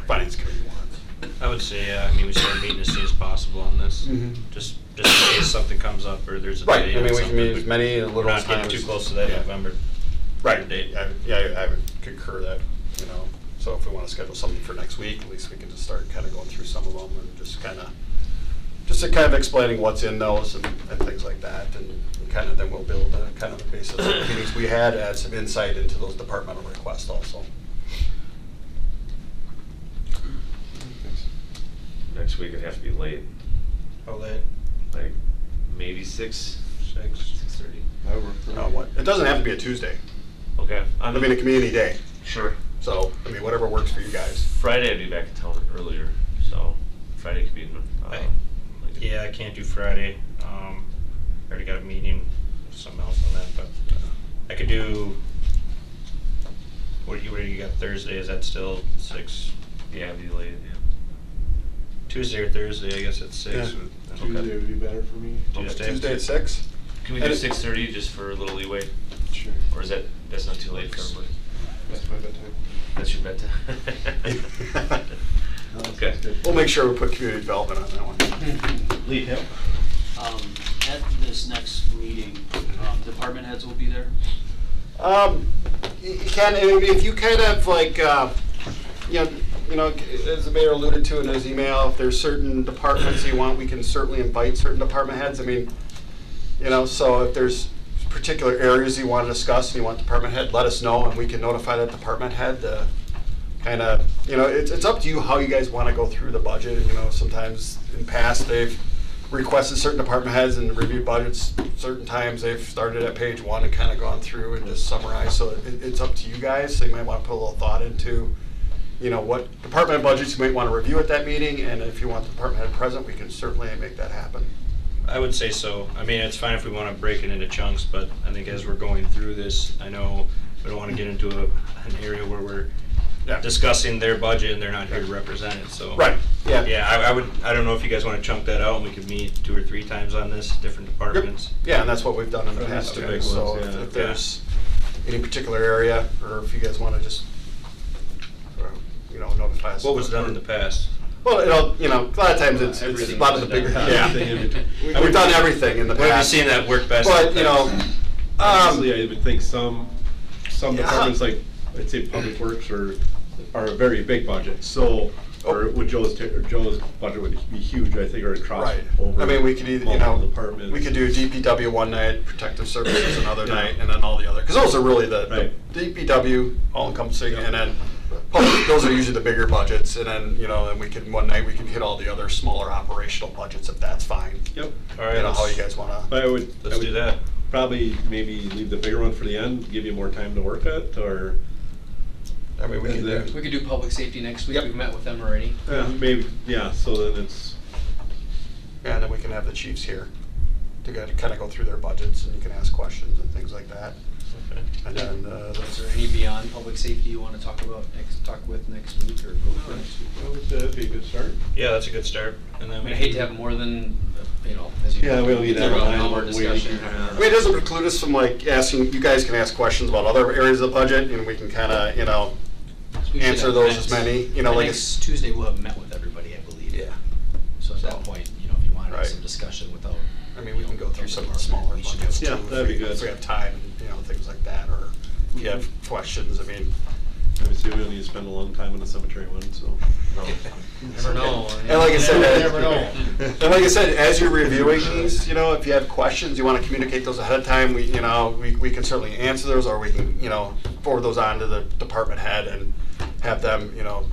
Speaker 8: finance committee wants.
Speaker 5: I would say, we start meeting as soon as possible on this, just in case something comes up or there's a
Speaker 8: Right.
Speaker 5: date.
Speaker 8: I mean,
Speaker 5: on
Speaker 8: we can
Speaker 5: something,
Speaker 8: meet as
Speaker 5: but
Speaker 8: many and
Speaker 5: we're
Speaker 8: little
Speaker 5: not getting
Speaker 8: times.
Speaker 5: too close to that
Speaker 8: Yeah.
Speaker 5: November
Speaker 8: Right.
Speaker 5: date.
Speaker 8: I would concur that, so if we want to schedule something for next week, at least we can just start kind of going through some of them and just to kind of explaining what's in those and things like that, and kind of then we'll build a kind of the basis of the meetings we had, add some insight into those departmental requests also.
Speaker 1: Next week it'd have to be late.
Speaker 6: How late?
Speaker 1: Like maybe 6:30.
Speaker 3: That would work for me.
Speaker 8: What? It doesn't have to be a Tuesday.
Speaker 1: Okay.
Speaker 8: I mean, it can be any day.
Speaker 1: Sure.
Speaker 8: So, whatever works for you guys.
Speaker 1: Friday I'd be back in town earlier, so Friday could be.
Speaker 5: Yeah, I can't do Friday. I already got a meeting, something else on that, but I could do. What do you got Thursday? Is that still 6?
Speaker 1: Yeah, it'd be late. Yeah.
Speaker 5: Tuesday or Thursday? I guess it's 6.
Speaker 8: Yeah.
Speaker 3: Tuesday would be better for me.
Speaker 8: Tuesday at 6?
Speaker 1: Can we do 6:30 just for a little leeway,
Speaker 3: Sure.
Speaker 1: or that's not too late for everybody?
Speaker 3: That's my bedtime.
Speaker 1: That's your bedtime. Okay.
Speaker 8: We'll make sure we put community development on that one.
Speaker 1: Lee, yep.
Speaker 10: At this next meeting, department heads will be there?
Speaker 8: You can, if you kind of like, as the mayor alluded to in his email, if there's certain departments you want, we can certainly invite certain department heads. So if there's particular areas you want to discuss and you want department head, let us know and we can notify that department head to kind of, it's up to you how you guys want to go through the budget. Sometimes in past they've requested certain department heads and reviewed budgets. Certain times they've started at page 1 and kind of gone through and just summarized. So it's up to you guys. So you might want to put a little thought into, you know, what department budgets you might want to review at that meeting, and if you want the department head present, we can certainly make that happen.
Speaker 5: I would say so. I mean, it's fine if we want to break it into chunks, but I think as we're going through this, I know we don't want to get into an area where we're
Speaker 8: Yeah.
Speaker 5: discussing their budget and they're not here to represent it, so.
Speaker 8: Right, yeah.
Speaker 5: Yeah, I don't know if you guys want to chunk that out and we could meet 2 or 3 times on this, different departments.
Speaker 8: Yeah, and that's what we've done in the
Speaker 3: Right,
Speaker 8: past
Speaker 3: the
Speaker 8: too,
Speaker 3: big
Speaker 8: so
Speaker 3: ones, yeah.
Speaker 8: if there's any particular area, or if you guys want to just, you know, notify us.
Speaker 5: What was done in the past?
Speaker 8: Well, it'll, you know, a lot of times it's a
Speaker 2: Everything
Speaker 8: lot of the
Speaker 2: was
Speaker 8: bigger,
Speaker 2: done.
Speaker 8: yeah.
Speaker 3: Everything in between.
Speaker 8: We've done everything in the
Speaker 5: Where have you
Speaker 8: past.
Speaker 5: seen that work best?
Speaker 8: But, you know,
Speaker 3: Honestly, I would think some
Speaker 8: Yeah.
Speaker 3: departments, like, I'd say Public Works are a very big budget, so, or would Joe's budget would be huge, I think, or across
Speaker 8: right.
Speaker 3: over.
Speaker 8: I mean, we could either, you
Speaker 3: multiple
Speaker 8: know,
Speaker 3: departments.
Speaker 8: we could do DPW one night, Protective Services another
Speaker 3: Yeah.
Speaker 8: night, and then all the other, because those are really the
Speaker 3: Right.
Speaker 8: DPW all encompassing,
Speaker 3: Yeah.
Speaker 8: and then public, those are usually the bigger budgets, and then, you know, then we can, one night we can hit all the other smaller operational budgets if that's fine.
Speaker 3: Yep.
Speaker 5: All right,
Speaker 8: You know, how
Speaker 5: let's-
Speaker 8: you guys want to.
Speaker 3: But I would
Speaker 5: do that.
Speaker 3: Probably maybe leave the bigger one for the end, give you more time to work at, or,
Speaker 8: I mean, we
Speaker 3: And
Speaker 8: can
Speaker 3: then-
Speaker 8: do.
Speaker 2: We could do public safety next week.
Speaker 8: Yep.
Speaker 2: We've met with them already.
Speaker 3: maybe, yeah, so then it's,
Speaker 8: Yeah, and then we can have the chiefs here to kind of go through their budgets, and you can ask questions and things like that.
Speaker 5: Okay.
Speaker 8: And then,
Speaker 2: Is there any beyond public safety you want to talk with next week or go for next week?
Speaker 3: well, that'd be a good start.
Speaker 5: Yeah, that's a good start. And then
Speaker 2: I
Speaker 5: we
Speaker 2: mean, I hate to have more than, you know, as you.
Speaker 3: Yeah, we don't need
Speaker 2: through
Speaker 3: that
Speaker 2: an
Speaker 3: line
Speaker 2: hour
Speaker 3: of
Speaker 2: discussion.
Speaker 3: waiting.
Speaker 8: I mean, it doesn't preclude us from like asking, you guys can ask questions about other areas of the budget, and we can kind of, you know,
Speaker 2: We should
Speaker 8: answer
Speaker 2: have
Speaker 8: those
Speaker 2: met-
Speaker 8: as many, you know,
Speaker 2: by
Speaker 8: like
Speaker 2: next Tuesday, we'll have met with everybody, I believe.
Speaker 8: Yeah.
Speaker 2: So at that point, you know, if you want to have
Speaker 8: Right.
Speaker 2: some discussion without.
Speaker 8: I mean, we can go through some of the smaller
Speaker 2: We should
Speaker 8: budgets
Speaker 2: go
Speaker 8: too.
Speaker 3: Yeah,
Speaker 8: if
Speaker 3: that'd be
Speaker 8: we-
Speaker 3: good.
Speaker 8: If we have time, you know, things like that, or if you have questions, I mean.
Speaker 3: Obviously, we don't need to spend a long time on the cemetery one, so.
Speaker 2: Never know.
Speaker 8: And like I said,
Speaker 2: You never know.
Speaker 8: And like I said, as you're reviewing these, you know, if you have questions, you want to communicate those ahead of time, we, you know, we can certainly answer those, or we can, you know, forward those on to the department head and have them, you know,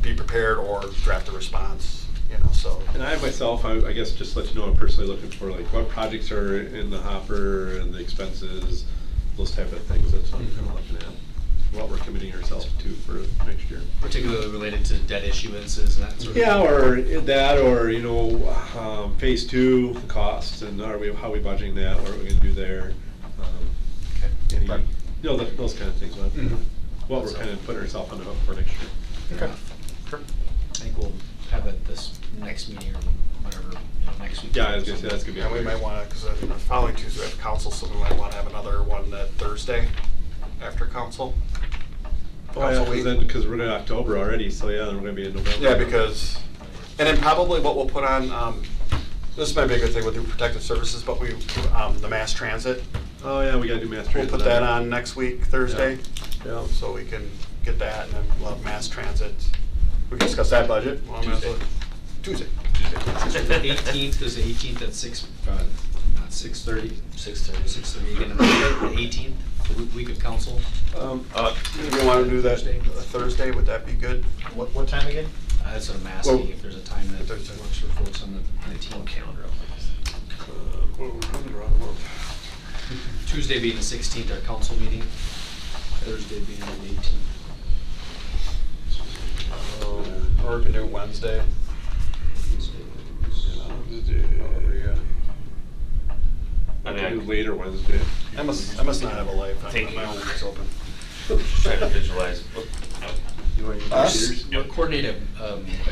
Speaker 8: be prepared or draft a response, you know, so.
Speaker 3: And I myself, I guess just let you know, I'm personally looking for like what projects are in the hopper and the expenses, those type of things, that's what I'm kind of looking at. What we're committing ourselves to for next year.
Speaker 2: Particularly related to debt issuances and that sort of.
Speaker 3: Yeah,
Speaker 2: thing.
Speaker 3: or that, or, you know, phase 2 costs, and how we budgeting that, what are we gonna do there? Any,
Speaker 8: Right.
Speaker 3: you know, those kind of things,
Speaker 8: Mhm.
Speaker 3: what we're kind of putting ourselves on the hook for next year.
Speaker 8: Okay.
Speaker 2: I think we'll have it this next meeting or whatever, you know, next week.
Speaker 3: Yeah, I was gonna say, that's gonna be.
Speaker 8: And we might want to, because the following Tuesday we have council, so we might want to have another one that Thursday after council.
Speaker 3: Oh, yeah,
Speaker 8: Council week.
Speaker 3: because we're in October already, so yeah, then we're gonna be in November.
Speaker 8: Yeah, because, and then probably what we'll put on, this might be a good thing with the protective services, but we, the mass transit,
Speaker 3: Oh, yeah, we gotta do mass
Speaker 8: we'll
Speaker 3: transit.
Speaker 8: put that on next week, Thursday.
Speaker 3: Yeah.
Speaker 8: So we can get that, and then we'll have mass transit. We can discuss that budget. Well, I might as well- Tuesday.
Speaker 2: Eighteenth is the 18th at 6, not 6:30. 6:30. 6:30 again. The 18th, the week of council.
Speaker 8: If you want to do that Thursday, would that be good?
Speaker 6: What time again?
Speaker 2: That's what I'm asking,
Speaker 8: Well,
Speaker 2: if there's a time that
Speaker 8: Thursday.
Speaker 2: works for folks on the team calendar. Tuesday being the 16th, our council meeting. Thursday being the 18th.
Speaker 8: Or we can do it Wednesday.
Speaker 1: I mean, I
Speaker 3: Do later Wednesday.
Speaker 8: I must not have a life.
Speaker 1: Thank
Speaker 8: My
Speaker 1: you.
Speaker 8: own is open.
Speaker 1: Just trying to visualize.
Speaker 8: Us?
Speaker 2: We'll coordinate a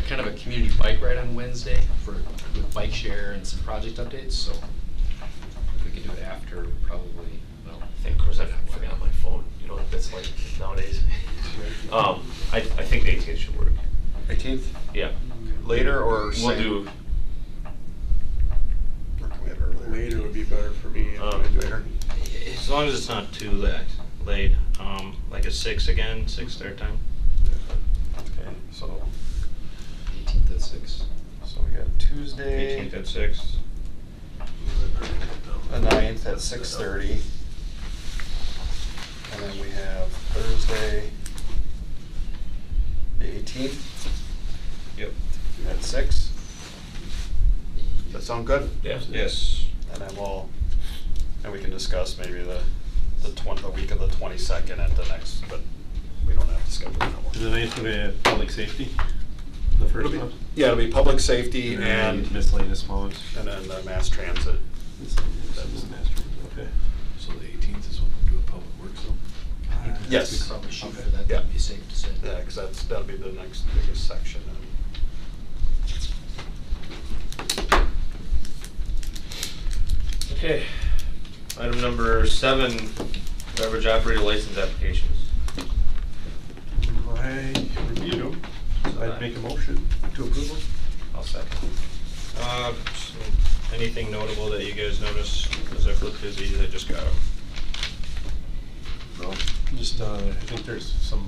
Speaker 2: kind of a community bike ride on Wednesday with bike share and some project updates, so if we could do it after, probably, well.
Speaker 1: I think, of course, I forgot my phone. You know what that's like nowadays. I think the 18th should work.
Speaker 8: 18th?
Speaker 1: Yeah.
Speaker 8: Later or
Speaker 1: We'll
Speaker 8: same?
Speaker 1: do.
Speaker 8: Or can we have earlier?
Speaker 3: Later would be better for me.
Speaker 8: Later.
Speaker 5: As long as it's not too late, like a 6 again, 6 their time.
Speaker 8: Okay, so
Speaker 2: 18th at 6.
Speaker 8: we got Tuesday,
Speaker 5: 18th at 6.
Speaker 8: the 9th at 6:30. And then we have Thursday, the 18th
Speaker 5: Yep.
Speaker 8: at 6. Does that sound good?
Speaker 1: Yeah.
Speaker 5: Yes.
Speaker 8: And then and we can discuss maybe the week of the 22nd at the next, but we don't have
Speaker 2: schedule that one.
Speaker 3: And then I just go to public safety, the
Speaker 8: It'll
Speaker 3: first
Speaker 8: be-
Speaker 3: one.
Speaker 8: Yeah, it'll be public safety
Speaker 3: then
Speaker 8: and
Speaker 3: miscellaneous amounts.
Speaker 8: then the mass transit.
Speaker 3: Okay.
Speaker 2: So the 18th is when we'll do a public works, so.
Speaker 8: Yes.
Speaker 2: We probably shoot
Speaker 8: Okay.
Speaker 2: for that,
Speaker 8: Yeah.
Speaker 2: that'd be safe to say.
Speaker 8: Yeah, because that'll be the next biggest section.
Speaker 1: Okay. Item number 7, beverage operator license applications.
Speaker 3: I reviewed them, so I'd make a motion to approve them.
Speaker 1: I'll second.
Speaker 5: So anything notable that you guys noticed as I flipped through these? I just got them.
Speaker 3: No. Just, I think there's some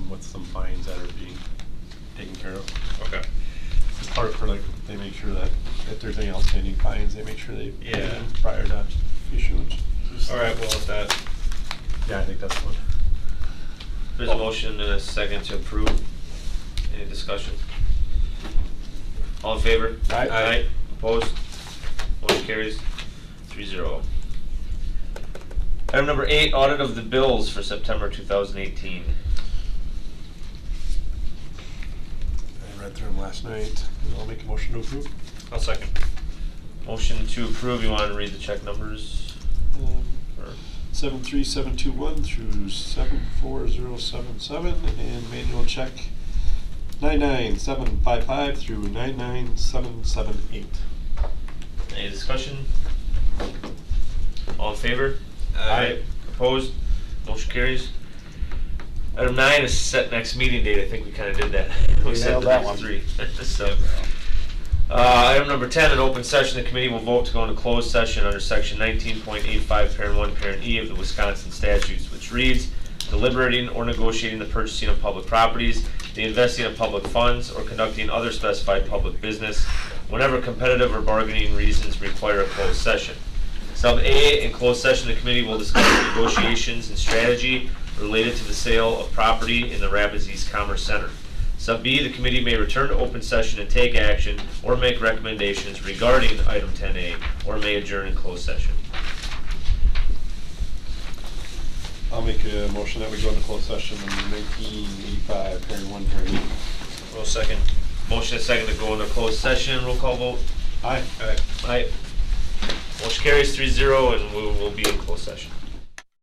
Speaker 3: fines that are being taken care of.
Speaker 5: Okay.
Speaker 3: It's part for like, they make sure that if there's any outstanding fines, they make sure they pay
Speaker 5: Yeah.
Speaker 3: them prior to issuance.
Speaker 5: All right, well, if that,
Speaker 3: Yeah, I think that's one.
Speaker 1: There's a motion and a second to approve. Any discussion? All in favor?
Speaker 3: Aye.
Speaker 1: Aye. Opposed? Motion carries 3-0. Item number 8, audit of the bills for September 2018.
Speaker 3: I read through them last night, and I'll make a motion to approve.
Speaker 5: I'll second.
Speaker 1: Motion to approve, you want to read the check numbers? Or-
Speaker 3: 73721 through 74077, and manual check 99755 through 99778.
Speaker 1: Any discussion? All in favor?
Speaker 3: Aye.
Speaker 1: Opposed? Motion carries. Item 9 is set next meeting date. I think we kind of did that.
Speaker 8: We
Speaker 1: set
Speaker 8: nailed
Speaker 1: the
Speaker 8: that
Speaker 1: next
Speaker 8: one.
Speaker 1: 3. So, item number 10, an open session. The committee will vote to go into closed session under section 19.85, parent 1, parent E of the Wisconsin statutes, which reads, deliberating or negotiating the purchasing of public properties, the investing of public funds, or conducting other specified public business whenever competitive or bargaining reasons require a closed session. Sub A, in closed session, the committee will discuss negotiations and strategy related to the sale of property in the Rapids East Commerce Center. Sub B, the committee may return to open session and take action or make recommendations regarding item 10A, or may adjourn in closed session.
Speaker 3: I'll make a motion that we go into closed session under 1985, parent 1, parent E.
Speaker 5: Well, second.
Speaker 1: Motion and second to go into closed session. Roll call vote.
Speaker 3: Aye.
Speaker 1: Aye. Motion carries 3-0, and we will be in closed session.